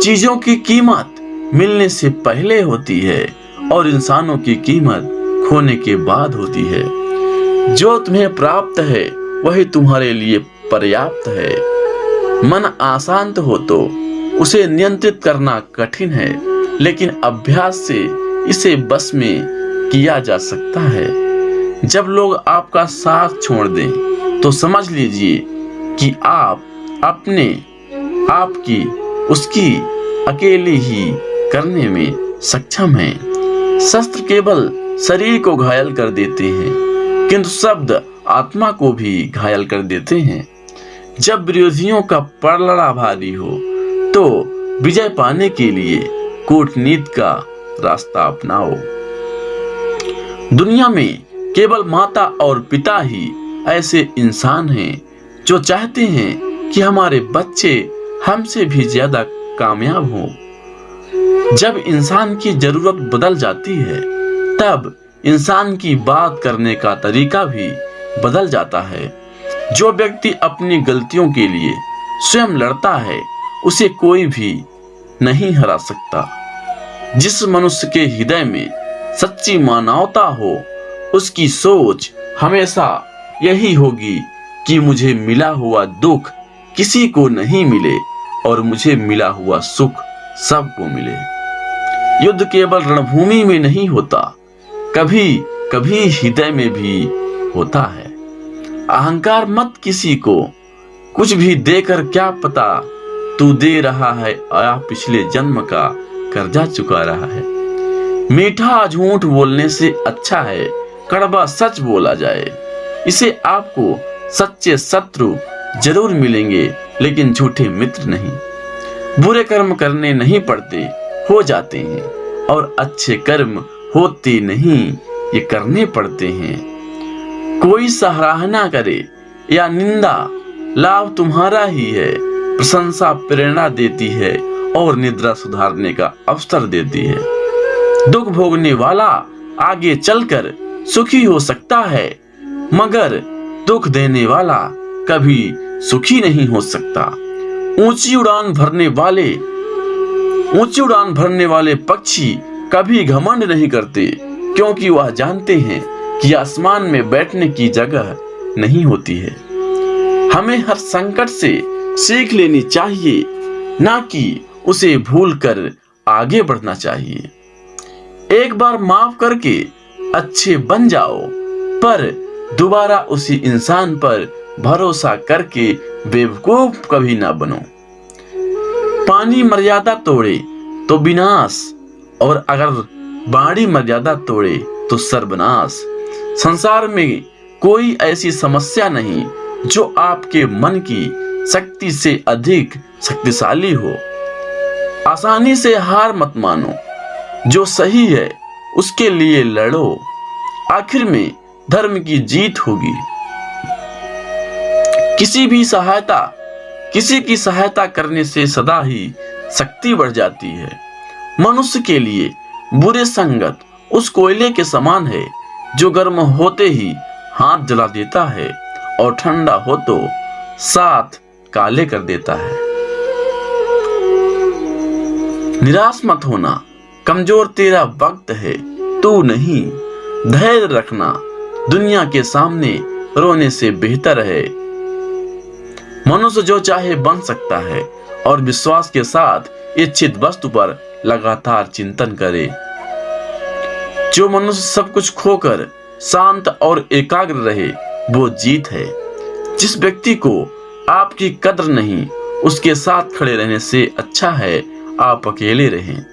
चीजों की कीमत मिलने से पहले होती है, और इंसानों की कीमत खोने के बाद होती है। जो तुम्हें प्राप्त है वही तुम्हारे लिए पर्याप्त है। मन अशांत हो तो उसे नियंत्रित करना कठिन है, लेकिन अभ्यास से इसे बस में किया जा सकता है। जब लोग आपका साथ छोड़ दें तो समझ लीजिए कि आप अपने आप की उसकी अकेले ही करने में सक्षम हैं। शस्त्र केवल शरीर को घायल कर देते हैं, किंतु शब्द आत्मा को भी घायल कर देते हैं। जब विरोधियों का पलड़ा भारी हो तो विजय पाने के लिए कूटनीति का रास्ता अपनाओ। दुनिया में केवल माता और पिता ही ऐसे इंसान हैं जो चाहते हैं कि हमारे बच्चे हमसे भी ज्यादा कामयाब हों। जब इंसान की जरूरत बदल जाती है तब इंसान की बात करने का तरीका भी बदल जाता है। जो व्यक्ति अपनी गलतियों के लिए स्वयं लड़ता है उसे कोई भी नहीं हरा सकता। जिस मनुष्य के हृदय में सच्ची मानवता हो उसकी सोच हमेशा यही होगी कि मुझे मिला हुआ दुख किसी को नहीं मिले और मुझे मिला हुआ सुख सबको मिले। युद्ध केवल रणभूमि में नहीं होता, कभी कभी हृदय में भी होता है। अहंकार मत किसी को कुछ भी देकर, क्या पता तू दे रहा है या पिछले जन्म का कर्जा चुका रहा है। मीठा झूठ बोलने से अच्छा है कड़वा सच बोला जाए। इसे आपको सच्चे शत्रु जरूर मिलेंगे लेकिन झूठे मित्र नहीं। बुरे कर्म करने नहीं पड़ते, हो जाते हैं, और अच्छे कर्म होते नहीं, ये करने पड़ते हैं। कोई सराहना करे या निंदा, लाभ तुम्हारा ही है। प्रशंसा प्रेरणा देती है और निद्रा सुधारने का अवसर देती है। दुख भोगने वाला आगे चलकर सुखी हो सकता है, मगर दुख देने वाला कभी सुखी नहीं हो सकता। ऊंची उड़ान भरने वाले पक्षी कभी घमंड नहीं करते, क्योंकि वह जानते हैं कि आसमान में बैठने की जगह नहीं होती है। हमें हर संकट से सीख लेनी चाहिए, ना कि उसे भूलकर आगे बढ़ना चाहिए। एक बार माफ करके अच्छे बन जाओ, पर दोबारा उसी इंसान पर भरोसा करके बेवकूफ कभी ना बनो। पानी मर्यादा तोड़े तो विनाश, और अगर बाड़ी मर्यादा तोड़े तो सर्वनाश। संसार में कोई ऐसी समस्या नहीं जो आपके मन की शक्ति से अधिक शक्तिशाली हो। आसानी से हार मत मानो, जो सही है उसके लिए लड़ो, आखिर में धर्म की जीत होगी। किसी की सहायता करने से सदा ही शक्ति बढ़ जाती है। मनुष्य के लिए बुरे संगत उस कोयले के समान है जो गर्म होते ही हाथ जला देता है और ठंडा हो तो साथ काले कर देता है। निराश मत होना, कमजोर तेरा वक्त है, तू नहीं। धैर्य रखना, दुनिया के सामने रोने से बेहतर है। मनुष्य जो चाहे बन सकता है, और विश्वास के साथ इच्छित वस्तु पर लगातार चिंतन करे। जो मनुष्य सब कुछ खोकर शांत और एकाग्र रहे वो जीत है। जिस व्यक्ति को आपकी कद्र नहीं, उसके साथ खड़े रहने से अच्छा है आप अकेले रहें।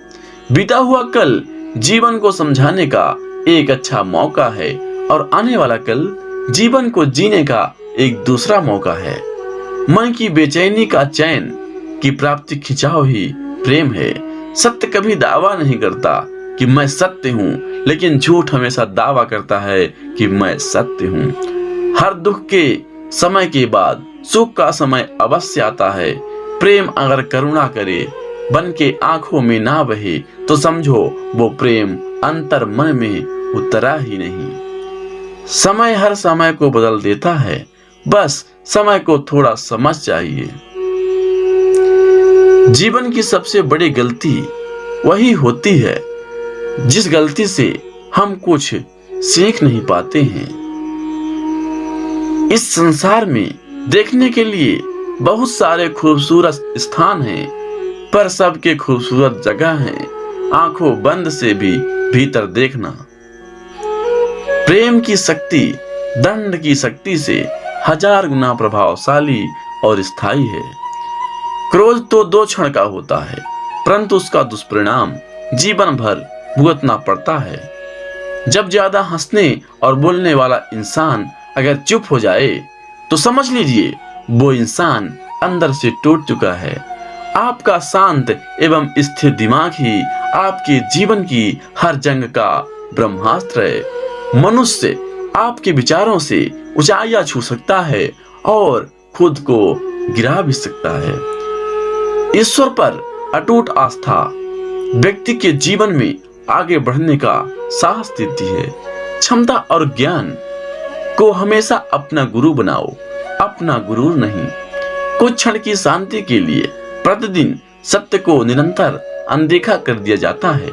बीता हुआ कल जीवन को समझाने का एक अच्छा मौका है, और आने वाला कल जीवन को जीने का एक दूसरा मौका है। मन की बेचैनी का चैन की प्राप्ति खिंचाव ही प्रेम है। सत्य कभी दावा नहीं करता कि मैं सत्य हूं, लेकिन झूठ हमेशा दावा करता है कि मैं सत्य हूं। हर दुख के समय के बाद सुख का समय अवश्य आता है। प्रेम अगर करुणा करे, बन के आंखों में ना बहे, तो समझो वो प्रेम अंतर मन में उतरा ही नहीं। समय हर समय को बदल देता है, बस समय को थोड़ा समझ चाहिए। जीवन की सबसे बड़ी गलती वही होती है जिस गलती से हम कुछ सीख नहीं पाते हैं। इस संसार में देखने के लिए बहुत सारे खूबसूरत स्थान हैं, पर सबके खूबसूरत जगह हैं आंखों बंद से भी भीतर देखना। प्रेम की शक्ति दंड की शक्ति से 1000 गुना प्रभावशाली और स्थायी है। क्रोध तो 2 क्षण का होता है, परंतु उसका दुष्परिणाम जीवन भर भुगतना पड़ता है। जब ज्यादा हंसने और बोलने वाला इंसान अगर चुप हो जाए, तो समझ लीजिए वो इंसान अंदर से टूट चुका है। आपका शांत एवं स्थिर दिमाग ही आपके जीवन की हर जंग का ब्रह्मास्त्र है। मनुष्य आपके विचारों से ऊंचाइयां छू सकता है और खुद को गिरा भी सकता है। ईश्वर पर अटूट आस्था व्यक्ति के जीवन में आगे बढ़ने का साहस देती है। क्षमता और ज्ञान को हमेशा अपना गुरु बनाओ, अपना गुरु नहीं। कुछ क्षण की शांति के लिए प्रतिदिन सत्य को निरंतर अनदेखा कर दिया जाता है।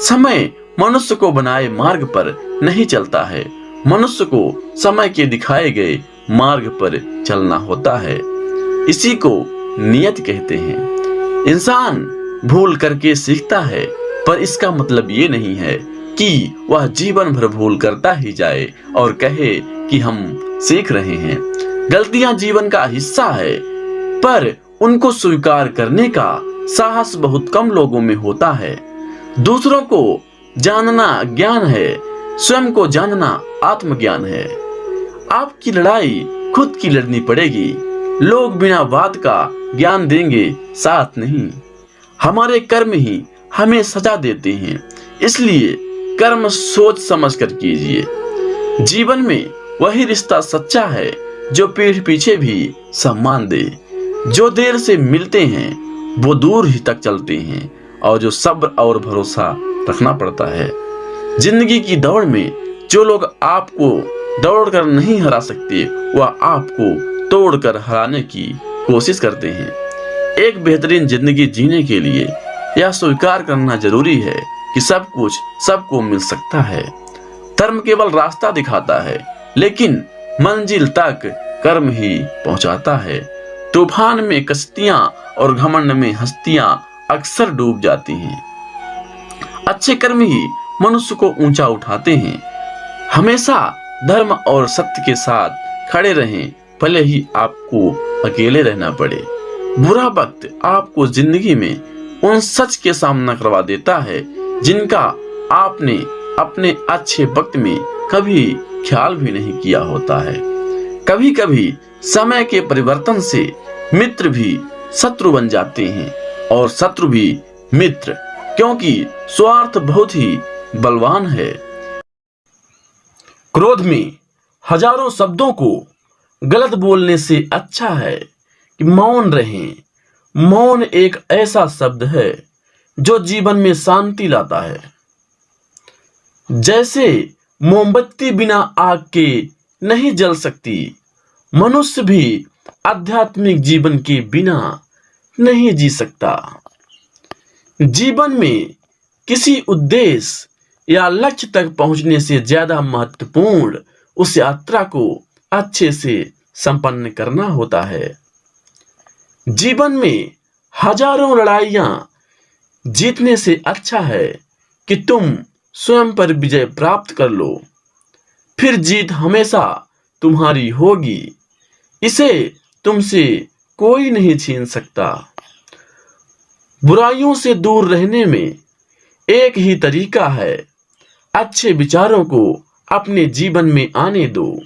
समय मनुष्य को बनाए मार्ग पर नहीं चलता है, मनुष्य को समय के दिखाए गए मार्ग पर चलना होता है। इसी को नियत कहते हैं। इंसान भूल करके सीखता है, पर इसका मतलब ये नहीं है कि वह जीवन भर भूल करता ही जाए और कहे कि हम सीख रहे हैं। गलतियां जीवन का हिस्सा है, पर उनको स्वीकार करने का साहस बहुत कम लोगों में होता है। दूसरों को जानना ज्ञान है, स्वयं को जानना आत्मज्ञान है। आपकी लड़ाई खुद की लड़नी पड़ेगी। लोग बिना बात का ज्ञान देंगे, साथ नहीं। हमारे कर्म ही हमें सजा देते हैं, इसलिए कर्म सोच समझ कर कीजिए। जीवन में वही रिश्ता सच्चा है जो पीठ पीछे भी सम्मान दे। जो देर से मिलते हैं वो दूर ही तक चलते हैं, और जो सब्र और भरोसा रखना पड़ता है। जिंदगी की दौड़ में जो लोग आपको दौड़ कर नहीं हरा सकते, वह आपको तोड़कर हराने की कोशिश करते हैं। एक बेहतरीन जिंदगी जीने के लिए यह स्वीकार करना जरूरी है कि सब कुछ सबको मिल सकता है। कर्म केवल रास्ता दिखाता है, लेकिन मंजिल तक कर्म ही पहुंचाता है। तूफान में कश्तियां और घमंड में हस्तियां अक्सर डूब जाती हैं। अच्छे कर्म ही मनुष्य को ऊंचा उठाते हैं। हमेशा धर्म और सत्य के साथ खड़े रहें, भले ही आपको अकेले रहना पड़े। बुरा वक्त आपको जिंदगी में उन सच के सामना करवा देता है जिनका आपने अपने अच्छे वक्त में कभी ख्याल भी नहीं किया होता है। कभी कभी समय के परिवर्तन से मित्र भी शत्रु बन जाते हैं और शत्रु भी मित्र, क्योंकि स्वार्थ बहुत ही बलवान है। क्रोध में हजारों शब्दों को गलत बोलने से अच्छा है कि मौन रहें। मौन एक ऐसा शब्द है जो जीवन में शांति लाता है। जैसे मोमबत्ती बिना आग के नहीं जल सकती, मनुष्य भी आध्यात्मिक जीवन के बिना नहीं जी सकता। जीवन में किसी उद्देश्य या लक्ष्य तक पहुंचने से ज्यादा महत्वपूर्ण उस यात्रा को अच्छे से संपन्न करना होता है। जीवन में हजारों लड़ाइयां जीतने से अच्छा है कि तुम स्वयं पर विजय प्राप्त कर लो, फिर जीत हमेशा तुम्हारी होगी। इसे तुमसे कोई नहीं छीन सकता। बुराइयों से दूर रहने में एक ही तरीका है, अच्छे विचारों को अपने जीवन में आने दो।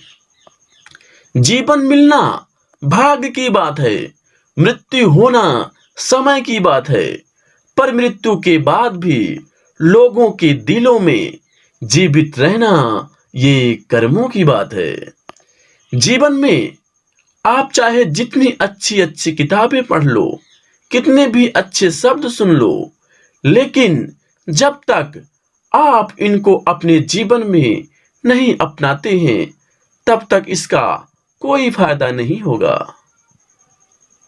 जीवन मिलना भाग्य की बात है, मृत्यु होना समय की बात है, पर मृत्यु के बाद भी लोगों के दिलों में जीवित रहना ये कर्मों की बात है। जीवन में आप चाहे जितनी अच्छी अच्छी किताबें पढ़ लो, कितने भी अच्छे शब्द सुन लो, लेकिन जब तक आप इनको अपने जीवन में नहीं अपनाते हैं, तब तक इसका कोई फायदा नहीं होगा।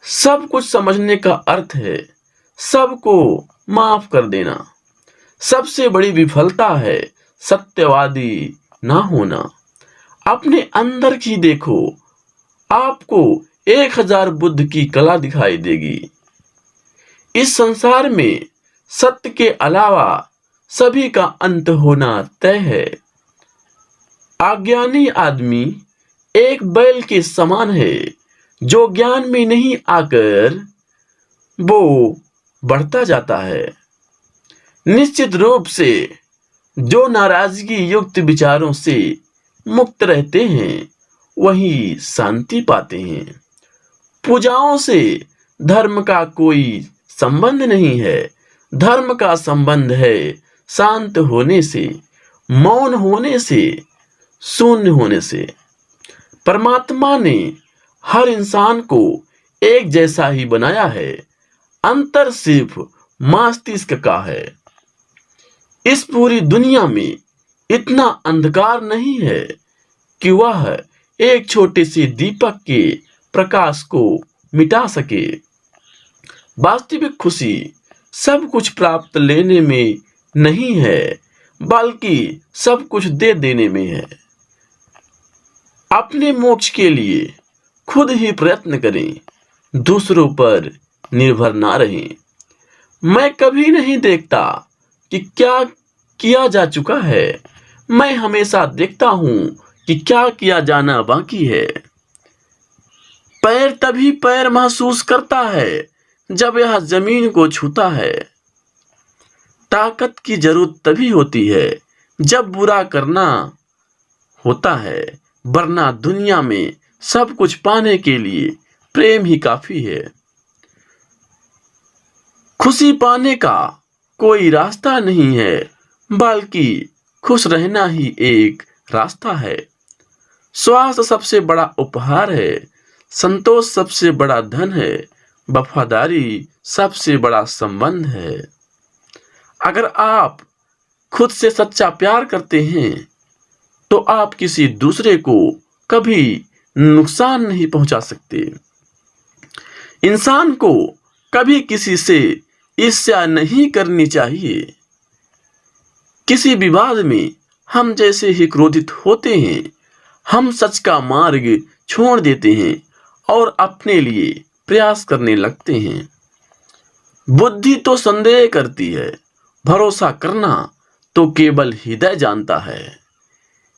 सब कुछ समझने का अर्थ है सबको माफ कर देना। सबसे बड़ी विफलता है सत्यवादी ना होना। अपने अंदर की देखो, आपको 1000 बुद्ध की कला दिखाई देगी। इस संसार में सत्य के अलावा सभी का अंत होना तय है। अज्ञानी आदमी एक बैल के समान है जो ज्ञान में नहीं आकर वो बढ़ता जाता है। निश्चित रूप से जो नाराजगी युक्त विचारों से मुक्त रहते हैं वही शांति पाते हैं। पूजाओं से धर्म का कोई संबंध नहीं है। धर्म का संबंध है शांत होने से, मौन होने से, शून्य होने से। परमात्मा ने हर इंसान को एक जैसा ही बनाया है, अंतर सिर्फ मस्तिष्क का है। इस पूरी दुनिया में इतना अंधकार नहीं है कि वह एक छोटे से दीपक के प्रकाश को मिटा सके। वास्तविक खुशी सब कुछ प्राप्त लेने में नहीं है, बल्कि सब कुछ दे देने में है। अपने मोक्ष के लिए खुद ही प्रयत्न करें, दूसरों पर निर्भर ना रहें। मैं कभी नहीं देखता कि क्या किया जा चुका है, मैं हमेशा देखता हूं कि क्या किया जाना बाकी है। पैर तभी पैर महसूस करता है जब यह जमीन को छूता है। ताकत की जरूरत तभी होती है जब बुरा करना होता है, वरना दुनिया में सब कुछ पाने के लिए प्रेम ही काफी है। खुशी पाने का कोई रास्ता नहीं है, बल्कि खुश रहना ही एक रास्ता है। स्वास्थ्य सबसे बड़ा उपहार है, संतोष सबसे बड़ा धन है, वफादारी सबसे बड़ा संबंध है। अगर आप खुद से सच्चा प्यार करते हैं तो आप किसी दूसरे को कभी नुकसान नहीं पहुंचा सकते। इंसान को कभी किसी से ईर्ष्या नहीं करनी चाहिए। किसी विवाद में हम जैसे ही क्रोधित होते हैं, हम सच का मार्ग छोड़ देते हैं और अपने लिए प्रयास करने लगते हैं। बुद्धि तो संदेह करती है, भरोसा करना तो केवल हृदय जानता है।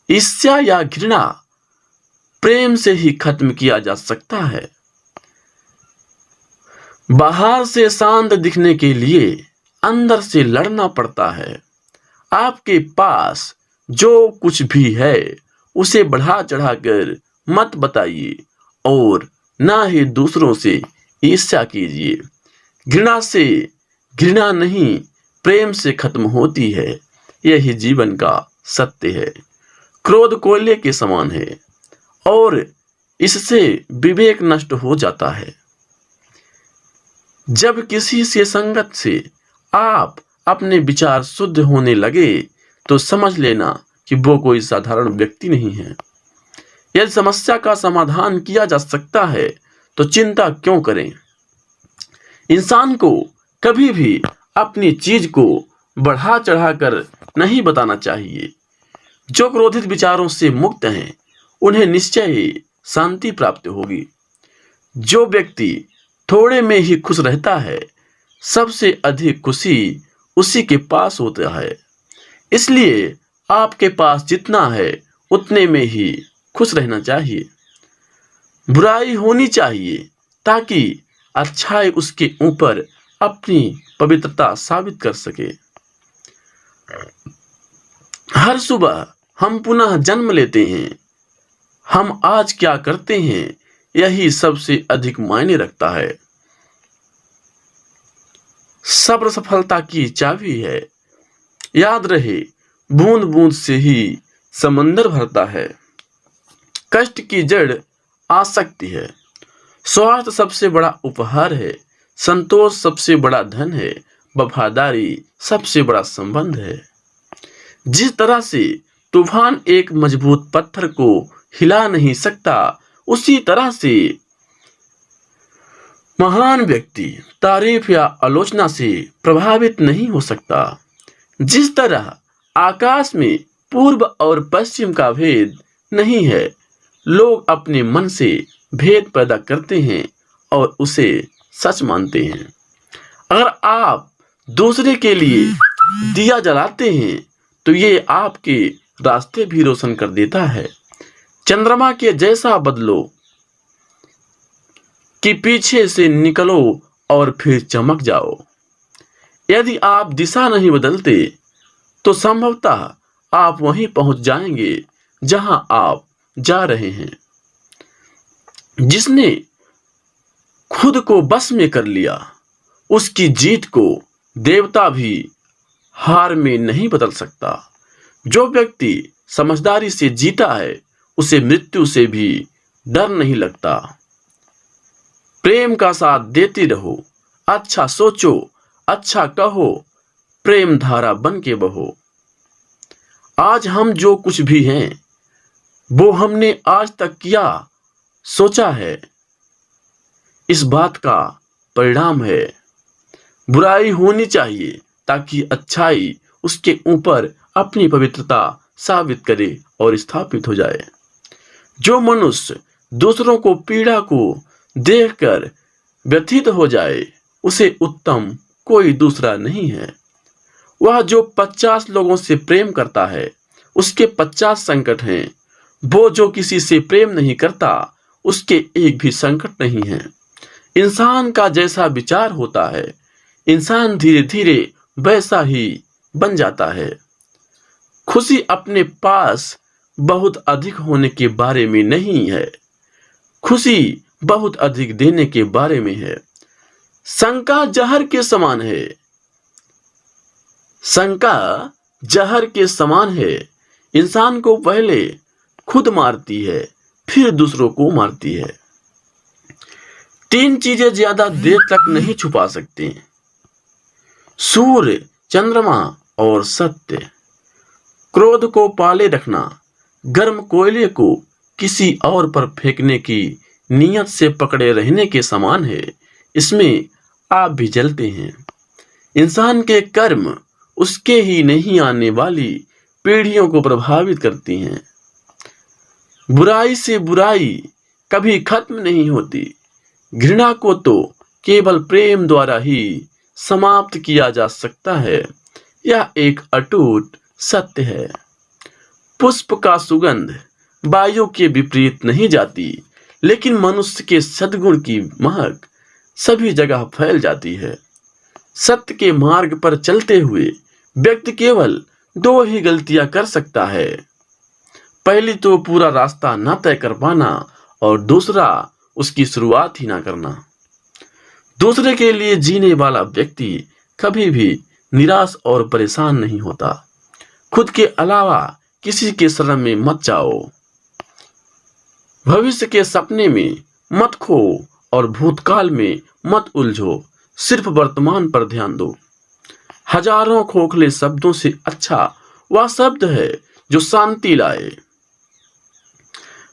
ईर्ष्या या घृणा प्रेम से ही खत्म किया जा सकता है। बाहर से शांत दिखने के लिए अंदर से लड़ना पड़ता है। आपके पास जो कुछ भी है उसे बढ़ा चढ़ाकर मत बताइए और ना ही दूसरों से ईर्ष्या कीजिए। घृणा से घृणा नहीं, प्रेम से खत्म होती है। यही जीवन का सत्य है। क्रोध कोयले के समान है और इससे विवेक नष्ट हो जाता है। जब किसी से संगत से आप अपने विचार शुद्ध होने लगे तो समझ लेना कि वो कोई साधारण व्यक्ति नहीं है। यदि समस्या का समाधान किया जा सकता है तो चिंता क्यों करें। इंसान को कभी भी अपनी चीज को बढ़ा चढ़ाकर नहीं बताना चाहिए। जो क्रोधित विचारों से मुक्त हैं उन्हें निश्चय ही शांति प्राप्त होगी। जो व्यक्ति थोड़े में ही खुश रहता है, सबसे अधिक खुशी उसी के पास होता है। इसलिए आपके पास जितना है उतने में ही खुश रहना चाहिए। बुराई होनी चाहिए ताकि अच्छाई उसके ऊपर अपनी पवित्रता साबित कर सके। हर सुबह हम पुनः जन्म लेते हैं। हम आज क्या करते हैं यही सबसे अधिक मायने रखता है। सब्र सफलता की चाबी है। याद रहे, बूंद बूंद से ही समंदर भरता है। कष्ट की जड़ आसक्ति है। स्वार्थ सबसे बड़ा उपहार है। संतोष सबसे बड़ा धन है। वफादारी सबसे बड़ा संबंध है। जिस तरह से तूफान एक मजबूत पत्थर को हिला नहीं सकता, उसी तरह से महान व्यक्ति तारीफ या आलोचना से प्रभावित नहीं हो सकता। जिस तरह आकाश में पूर्व और पश्चिम का भेद नहीं है, लोग अपने मन से भेद पैदा करते हैं और उसे सच मानते हैं। अगर आप दूसरे के लिए दिया जलाते हैं तो ये आपके रास्ते भी रोशन कर देता है। चंद्रमा के जैसा बदलो कि पीछे से निकलो और फिर चमक जाओ। यदि आप दिशा नहीं बदलते तो संभवतः आप वहीं पहुंच जाएंगे जहां आप जा रहे हैं। जिसने खुद को बस में कर लिया, उसकी जीत को देवता भी हार में नहीं बदल सकता। जो व्यक्ति समझदारी से जीता है, उसे मृत्यु से भी डर नहीं लगता। प्रेम का साथ देते रहो, अच्छा सोचो, अच्छा कहो, प्रेम धारा बन के बहो। आज हम जो कुछ भी हैं, वो हमने आज तक किया, सोचा है, इस बात का परिणाम है। बुराई होनी चाहिए ताकि अच्छाई उसके ऊपर अपनी पवित्रता साबित करे और स्थापित हो जाए। जो मनुष्य दूसरों को पीड़ा को देखकर व्यथित हो जाए, उसे उत्तम कोई दूसरा नहीं है। वह जो 50 लोगों से प्रेम करता है, उसके 50 संकट हैं। वो जो किसी से प्रेम नहीं करता, उसके एक भी संकट नहीं है। इंसान का जैसा विचार होता है, इंसान धीरे धीरे वैसा ही बन जाता है। खुशी अपने पास बहुत अधिक होने के बारे में नहीं है, खुशी बहुत अधिक देने के बारे में है। शंका जहर के समान है, शंका जहर के समान है। इंसान को पहले खुद मारती है, फिर दूसरों को मारती है। 3 चीजें ज्यादा देर तक नहीं छुपा सकती: सूर्य, चंद्रमा और सत्य। क्रोध को पाले रखना गर्म कोयले को किसी और पर फेंकने की नियत से पकड़े रहने के समान है। इसमें आप भी जलते हैं। इंसान के कर्म उसके ही नहीं आने वाली पीढ़ियों को प्रभावित करती हैं। बुराई से बुराई कभी खत्म नहीं होती। घृणा को तो केवल प्रेम द्वारा ही समाप्त किया जा सकता है। यह एक अटूट सत्य है। पुष्प का सुगंध वायु के विपरीत नहीं जाती, लेकिन मनुष्य के सद्गुण की महक सभी जगह फैल जाती है। सत्य के मार्ग पर चलते हुए व्यक्ति केवल 2 ही गलतियां कर सकता है। पहली तो पूरा रास्ता न तय कर पाना, और दूसरा उसकी शुरुआत ही ना करना। दूसरे के लिए जीने वाला व्यक्ति कभी भी निराश और परेशान नहीं होता। खुद के अलावा किसी के शरण में मत जाओ। भविष्य के सपने में मत खो और भूतकाल में मत उलझो। सिर्फ वर्तमान पर ध्यान दो। हजारों खोखले शब्दों से अच्छा वह शब्द है जो शांति लाए।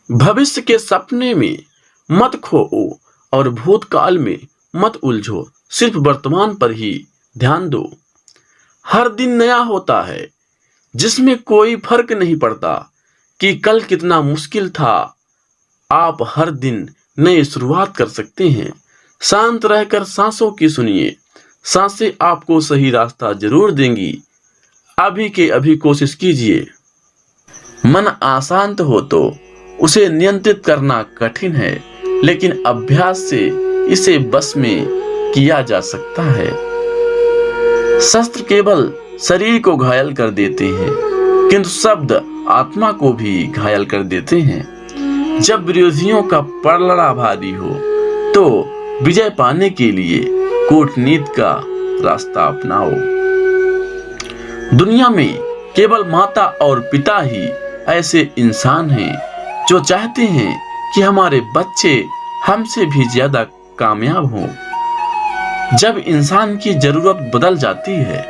भविष्य के सपने में मत खो और भूतकाल में मत उलझो। सिर्फ वर्तमान पर ही ध्यान दो। हर दिन नया होता है, जिसमें कोई फर्क नहीं पड़ता कि कल कितना मुश्किल था। आप हर दिन नई शुरुआत कर सकते हैं। शांत रहकर सांसों की सुनिए। सांसें आपको सही रास्ता जरूर देंगी। अभी के अभी कोशिश कीजिए। मन अशांत हो तो उसे नियंत्रित करना कठिन है, लेकिन अभ्यास से इसे बस में किया जा सकता है। शस्त्र केवल शरीर को घायल कर देते हैं, किंतु शब्द आत्मा को भी घायल कर देते हैं। जब विरोधियों का पलड़ा भारी हो तो विजय पाने के लिए कूटनीति का रास्ता अपनाओ। दुनिया में केवल माता और पिता ही ऐसे इंसान हैं जो चाहते हैं कि हमारे बच्चे हमसे भी ज्यादा कामयाब हों। जब इंसान की जरूरत बदल जाती है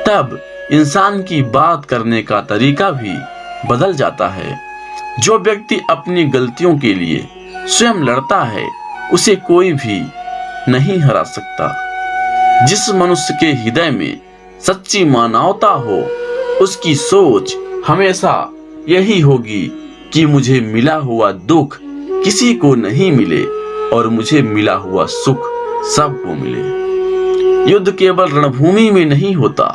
तब इंसान की बात करने का तरीका भी बदल जाता है। जो व्यक्ति अपनी गलतियों के लिए स्वयं लड़ता है उसे कोई भी नहीं हरा सकता। जिस मनुष्य के हृदय में सच्ची मानवता हो उसकी सोच हमेशा यही होगी कि मुझे मिला हुआ दुख किसी को नहीं मिले और मुझे मिला हुआ सुख सबको मिले। युद्ध केवल रणभूमि में नहीं होता,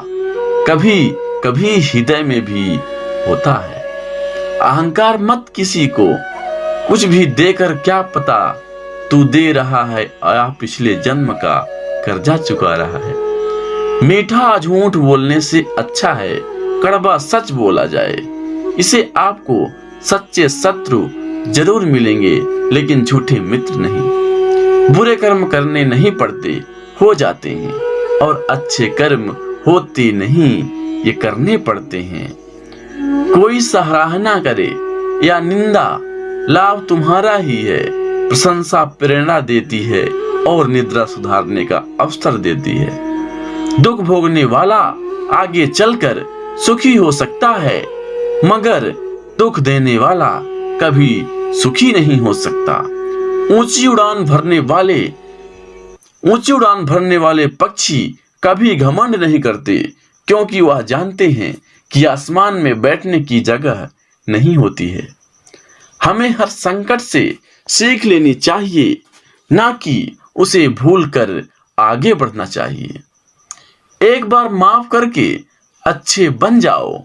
कभी कभी हृदय में भी होता है। अहंकार मत किसी को कुछ भी देकर, क्या पता तू दे रहा है या पिछले जन्म का कर्जा चुका रहा है। मीठा झूठ बोलने से अच्छा है कड़वा सच बोला जाए। इसे आपको सच्चे शत्रु जरूर मिलेंगे लेकिन झूठे मित्र नहीं। बुरे कर्म करने नहीं पड़ते, हो जाते हैं, और अच्छे कर्म होते नहीं, ये करने पड़ते हैं। कोई सराहना करे या निंदा, लाभ तुम्हारा ही है। प्रशंसा प्रेरणा देती है और निद्रा सुधारने का अवसर देती है। दुख भोगने वाला आगे चलकर सुखी हो सकता है, मगर दुख देने वाला कभी सुखी नहीं हो सकता। ऊंची उड़ान भरने वाले पक्षी कभी घमंड नहीं करते, क्योंकि वह जानते हैं कि आसमान में बैठने की जगह नहीं होती है। हमें हर संकट से सीख लेनी चाहिए, ना कि उसे भूलकर आगे बढ़ना चाहिए। एक बार माफ करके अच्छे बन जाओ,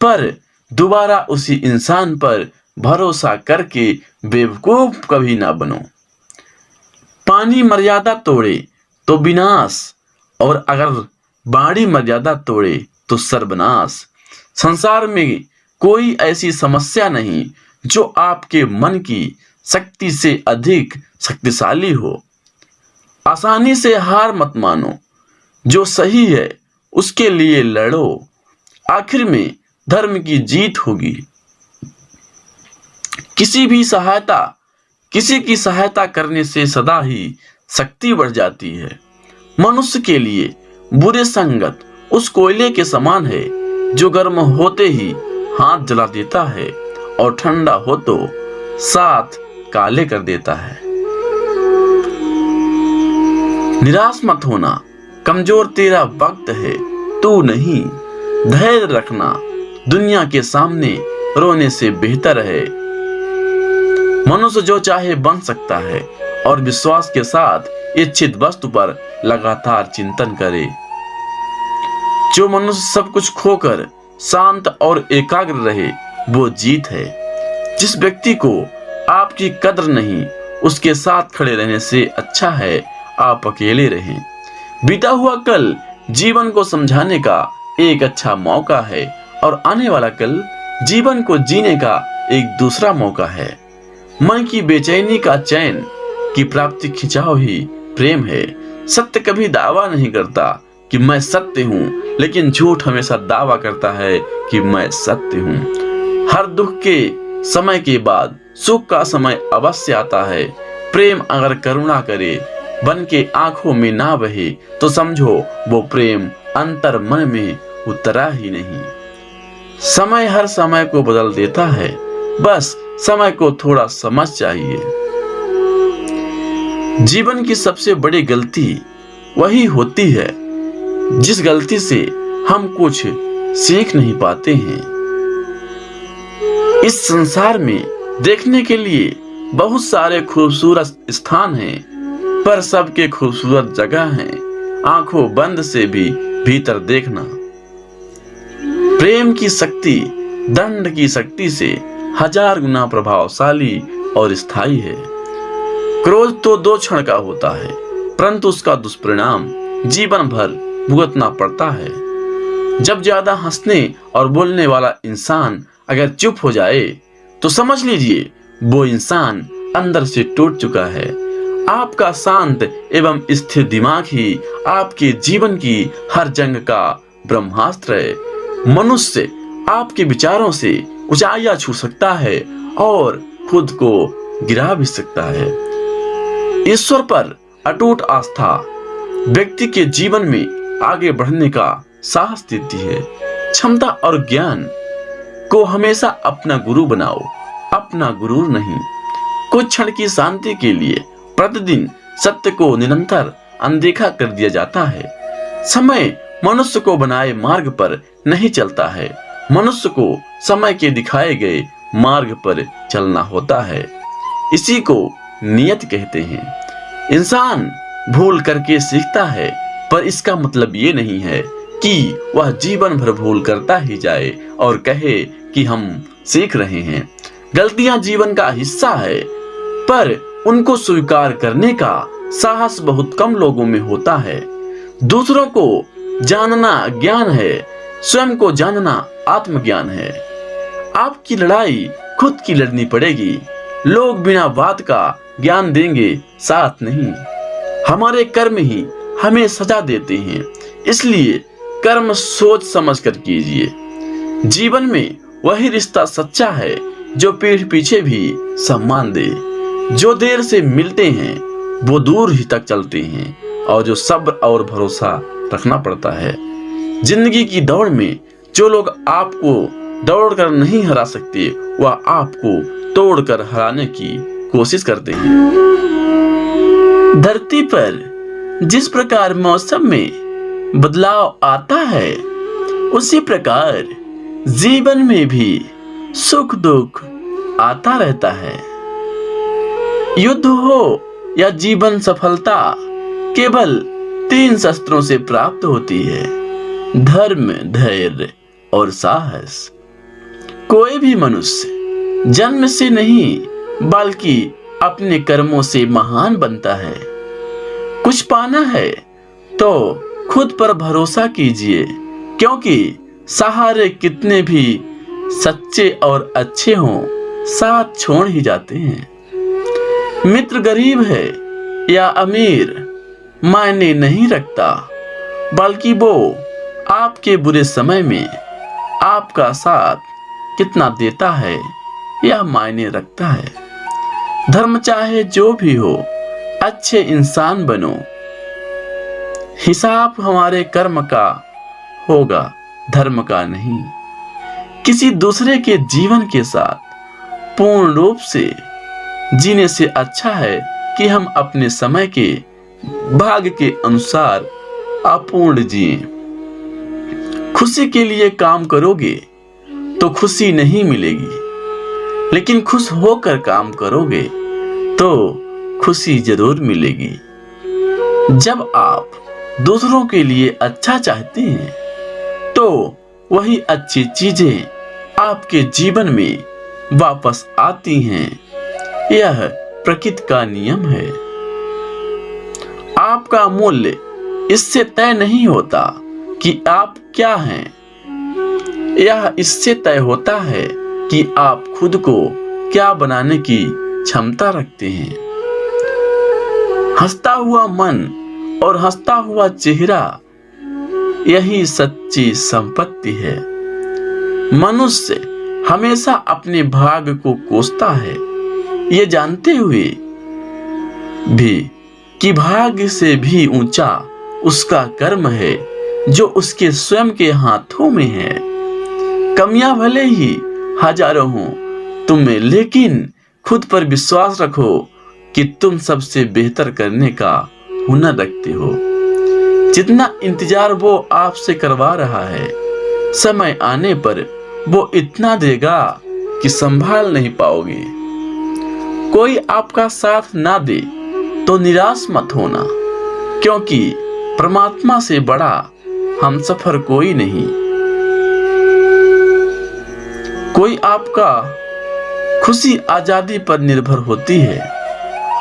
पर दोबारा उसी इंसान पर भरोसा करके बेवकूफ कभी ना बनो। पानी मर्यादा तोड़े तो विनाश, और अगर बाड़ी मर्यादा तोड़े तो सर्वनाश। संसार में कोई ऐसी समस्या नहीं जो आपके मन की शक्ति से अधिक शक्तिशाली हो। आसानी से हार मत मानो, जो सही है उसके लिए लड़ो, आखिर में धर्म की जीत होगी। किसी की सहायता करने से सदा ही शक्ति बढ़ जाती है। मनुष्य के लिए बुरे संगत उस कोयले के समान है जो गर्म होते ही हाथ जला देता है और ठंडा हो तो साथ काले कर देता है। निराश मत होना, कमजोर तेरा वक्त है, तू नहीं। धैर्य रखना, दुनिया के सामने रोने से बेहतर है। मनुष्य जो चाहे बन सकता है, और विश्वास के साथ इच्छित वस्तु पर लगातार चिंतन करे। जो मनुष्य सब कुछ खोकर शांत और एकाग्र रहे वो जीत है। जिस व्यक्ति को आपकी कद्र नहीं, उसके साथ खड़े रहने से अच्छा है आप अकेले रहें। बीता हुआ कल जीवन को समझाने का एक अच्छा मौका है, और आने वाला कल जीवन को जीने का एक दूसरा मौका है। मन की बेचैनी का चैन की प्राप्ति खिंचाव ही प्रेम है। सत्य कभी दावा नहीं करता कि मैं सत्य हूँ, लेकिन झूठ हमेशा दावा करता है कि मैं सत्य हूँ। हर दुख के समय के बाद सुख का समय अवश्य आता है। प्रेम अगर करुणा करे बन के आंखों में ना बहे तो समझो वो प्रेम अंतर मन में उतरा ही नहीं। समय हर समय को बदल देता है, बस समय को थोड़ा समझ चाहिए। जीवन की सबसे बड़ी गलती वही होती है जिस गलती से हम कुछ सीख नहीं पाते हैं। इस संसार में देखने के लिए बहुत सारे खूबसूरत स्थान हैं, पर सबके खूबसूरत जगह हैं आंखों बंद से भी भीतर देखना। प्रेम की शक्ति दंड की शक्ति से 1000 गुना प्रभावशाली और स्थायी है। क्रोध तो 2 क्षण का होता है, परंतु उसका दुष्परिणाम जीवन भर भुगतना पड़ता है। जब ज्यादा हंसने और बोलने वाला इंसान अगर चुप हो जाए तो समझ लीजिए वो इंसान अंदर से टूट चुका है। आपका शांत एवं स्थिर दिमाग ही आपके जीवन की हर जंग का ब्रह्मास्त्र है। मनुष्य आपके विचारों से ऊंचाइयां छू सकता है और खुद को गिरा भी सकता है। ईश्वर पर अटूट आस्था व्यक्ति के जीवन में आगे बढ़ने का साहस देती है। क्षमता और ज्ञान को हमेशा अपना गुरु बनाओ, अपना गुरु नहीं। कुछ क्षण की शांति के लिए प्रतिदिन सत्य को निरंतर अनदेखा कर दिया जाता है। समय मनुष्य को बनाए मार्ग पर नहीं चलता है, मनुष्य को समय के दिखाए गए मार्ग पर चलना होता है। इसी को नियत कहते हैं। इंसान भूल करके सीखता है, पर इसका मतलब ये नहीं है कि वह जीवन भर भूल करता ही जाए और कहे कि हम सीख रहे हैं। गलतियां जीवन का हिस्सा है, पर उनको स्वीकार करने का साहस बहुत कम लोगों में होता है। दूसरों को जानना ज्ञान है, स्वयं को जानना आत्मज्ञान है। आपकी लड़ाई खुद की लड़नी पड़ेगी। लोग बिना बात का ज्ञान देंगे, साथ नहीं। हमारे कर्म ही हमें सजा देते हैं, इसलिए कर्म सोच समझ कर कीजिए। जीवन में वही रिश्ता सच्चा है जो पीठ पीछे भी सम्मान दे। जो देर से मिलते हैं वो दूर ही तक चलते हैं, और जो सब्र और भरोसा रखना पड़ता है। जिंदगी की दौड़ में जो लोग आपको दौड़ कर नहीं हरा सकते, वह आपको तोड़कर हराने की कोशिश करते हैं। धरती पर जिस प्रकार मौसम में बदलाव आता है, उसी प्रकार जीवन में भी सुख दुख आता रहता है। युद्ध हो या जीवन सफलता केवल 3 शस्त्रों से प्राप्त होती है: धर्म, धैर्य और साहस। कोई भी मनुष्य जन्म से नहीं बल्कि अपने कर्मों से महान बनता है। कुछ पाना है तो खुद पर भरोसा कीजिए, क्योंकि सहारे कितने भी सच्चे और अच्छे हों, साथ छोड़ ही जाते हैं। मित्र गरीब है या अमीर मायने नहीं रखता, बल्कि वो आपके बुरे समय में आपका साथ कितना देता है यह मायने रखता है। धर्म चाहे जो भी हो, अच्छे इंसान बनो। हिसाब हमारे कर्म का होगा, धर्म का नहीं। किसी दूसरे के जीवन के साथ पूर्ण रूप से जीने से अच्छा है कि हम अपने समय के भाग्य के अनुसार अपूर्ण जिए। खुशी के लिए काम करोगे तो खुशी नहीं मिलेगी, लेकिन खुश होकर काम करोगे तो खुशी जरूर मिलेगी। जब आप दूसरों के लिए अच्छा चाहते हैं, तो वही अच्छी चीजें आपके जीवन में वापस आती हैं। यह प्रकृति का नियम है। आपका मूल्य इससे तय नहीं होता कि आप क्या हैं, यह इससे तय होता है कि आप खुद को क्या बनाने की क्षमता रखते हैं। हंसता हुआ मन और हंसता हुआ चेहरा, यही सच्ची संपत्ति है। मनुष्य हमेशा अपने भाग्य को कोसता है, ये जानते हुए भी कि भाग्य से भी ऊंचा उसका कर्म है जो उसके स्वयं के हाथों में है। कमियां भले ही हजारों हों तुम में, लेकिन खुद पर विश्वास रखो कि तुम सबसे बेहतर करने का हुनर रखते हो। जितना इंतजार वो आपसे करवा रहा है, समय आने पर वो इतना देगा कि संभाल नहीं पाओगे। कोई आपका साथ ना दे तो निराश मत होना, क्योंकि परमात्मा से बड़ा हमसफर कोई नहीं। कोई आपका खुशी आजादी पर निर्भर होती है,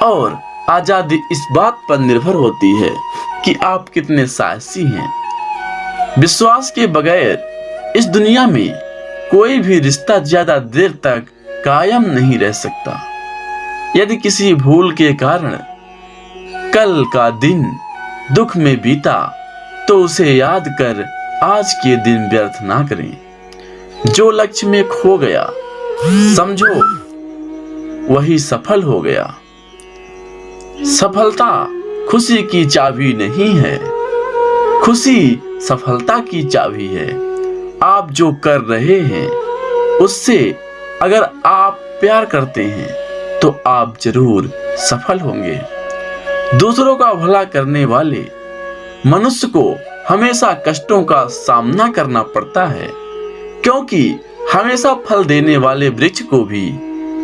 और आजादी इस बात पर निर्भर होती है कि आप कितने साहसी हैं। विश्वास के बगैर इस दुनिया में कोई भी रिश्ता ज्यादा देर तक कायम नहीं रह सकता। यदि किसी भूल के कारण कल का दिन दुख में बीता, तो उसे याद कर आज के दिन व्यर्थ ना करें। जो लक्ष्य में खो गया, समझो वही सफल हो गया। सफलता खुशी की चाबी नहीं है, खुशी सफलता की चाबी है। आप जो कर रहे हैं उससे अगर आप प्यार करते हैं तो आप जरूर सफल होंगे। दूसरों का भला करने वाले मनुष्य को हमेशा कष्टों का सामना करना पड़ता है, क्योंकि हमेशा फल देने वाले वृक्ष को भी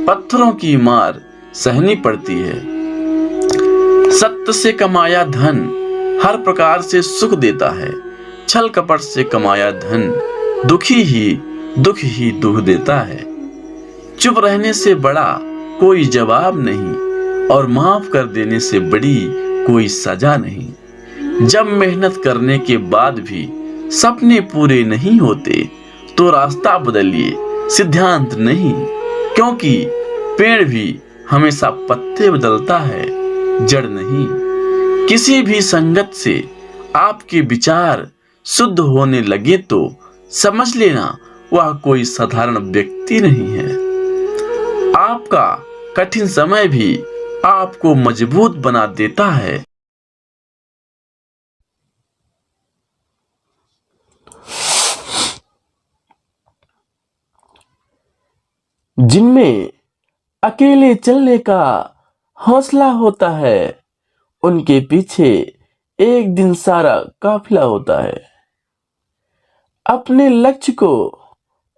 पत्थरों की मार सहनी पड़ती है। सत्य से कमाया धन हर प्रकार से सुख देता है, छल कपट से कमाया धन दुख ही दुख देता है। चुप रहने से बड़ा कोई जवाब नहीं और माफ कर देने से बड़ी कोई सजा नहीं। जब मेहनत करने के बाद भी सपने पूरे नहीं होते तो रास्ता बदलिए, सिद्धांत नहीं, क्योंकि पेड़ भी हमेशा पत्ते बदलता है, जड़ नहीं। किसी भी संगत से आपके विचार शुद्ध होने लगे तो समझ लेना वह कोई साधारण व्यक्ति नहीं है। आपका कठिन समय भी आपको मजबूत बना देता है। जिनमें अकेले चलने का हौसला होता है, उनके पीछे एक दिन सारा काफिला होता है। अपने लक्ष्य को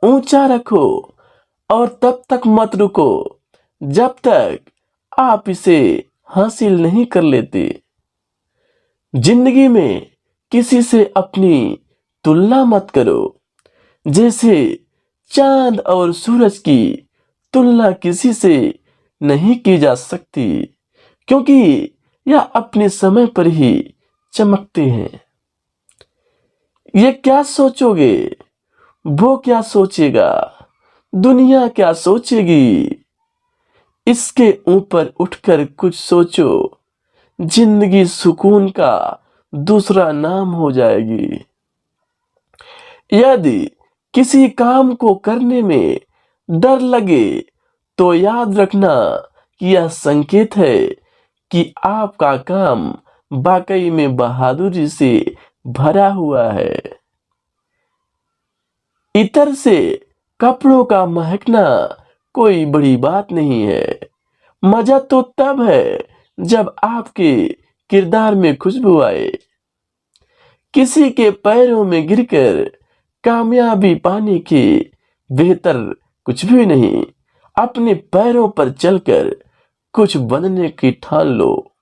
ऊंचा रखो और तब तक मत रुको जब तक आप इसे हासिल नहीं कर लेते। जिंदगी में किसी से अपनी तुलना मत करो, जैसे चांद और सूरज की तुलना किसी से नहीं की जा सकती, क्योंकि यह अपने समय पर ही चमकते हैं। ये क्या सोचोगे, वो क्या सोचेगा, दुनिया क्या सोचेगी, इसके ऊपर उठकर कुछ सोचो। जिंदगी सुकून का दूसरा नाम हो जाएगी। यदि किसी काम को करने में डर लगे तो याद रखना कि यह संकेत है कि आपका काम वाकई में बहादुरी से भरा हुआ है। इतर से कपड़ों का महकना कोई बड़ी बात नहीं है। मजा तो तब है जब आपके किरदार में खुशबू आए। किसी के पैरों में गिरकर कामयाबी पाने के बेहतर कुछ भी नहीं। अपने पैरों पर चलकर कुछ बनने की ठान लो।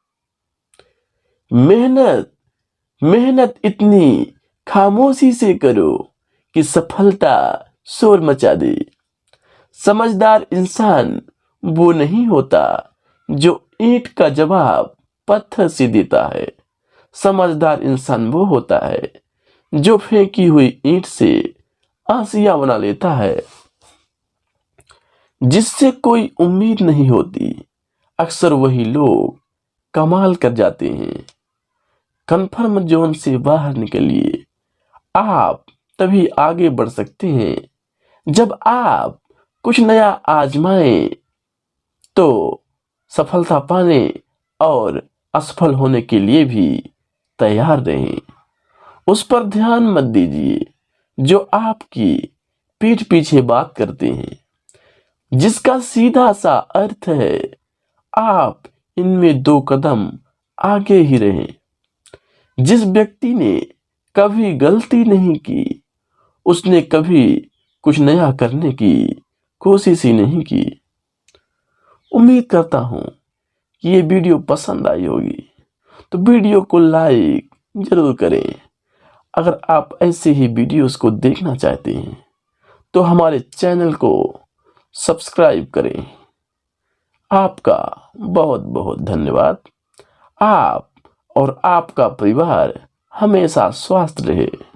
मेहनत इतनी खामोशी से करो कि सफलता शोर मचा दे। समझदार इंसान वो नहीं होता जो ईंट का जवाब पत्थर से देता है। समझदार इंसान वो होता है जो फेंकी हुई ईंट से आसियां बना लेता है। जिससे कोई उम्मीद नहीं होती, अक्सर वही लोग कमाल कर जाते हैं। कंफर्म जोन से बाहर निकलिए। आप तभी आगे बढ़ सकते हैं जब आप कुछ नया आजमाएं। तो सफलता पाने और असफल होने के लिए भी तैयार रहें। उस पर ध्यान मत दीजिए जो आपकी पीठ पीछे बात करते हैं, जिसका सीधा सा अर्थ है आप इनमें 2 कदम आगे ही रहें। जिस व्यक्ति ने कभी गलती नहीं की, उसने कभी कुछ नया करने की कोशिश ही नहीं की। उम्मीद करता हूं कि ये वीडियो पसंद आई होगी, तो वीडियो को लाइक जरूर करें। अगर आप ऐसे ही वीडियोस को देखना चाहते हैं तो हमारे चैनल को सब्सक्राइब करें। आपका बहुत बहुत धन्यवाद। आप और आपका परिवार हमेशा स्वस्थ रहे।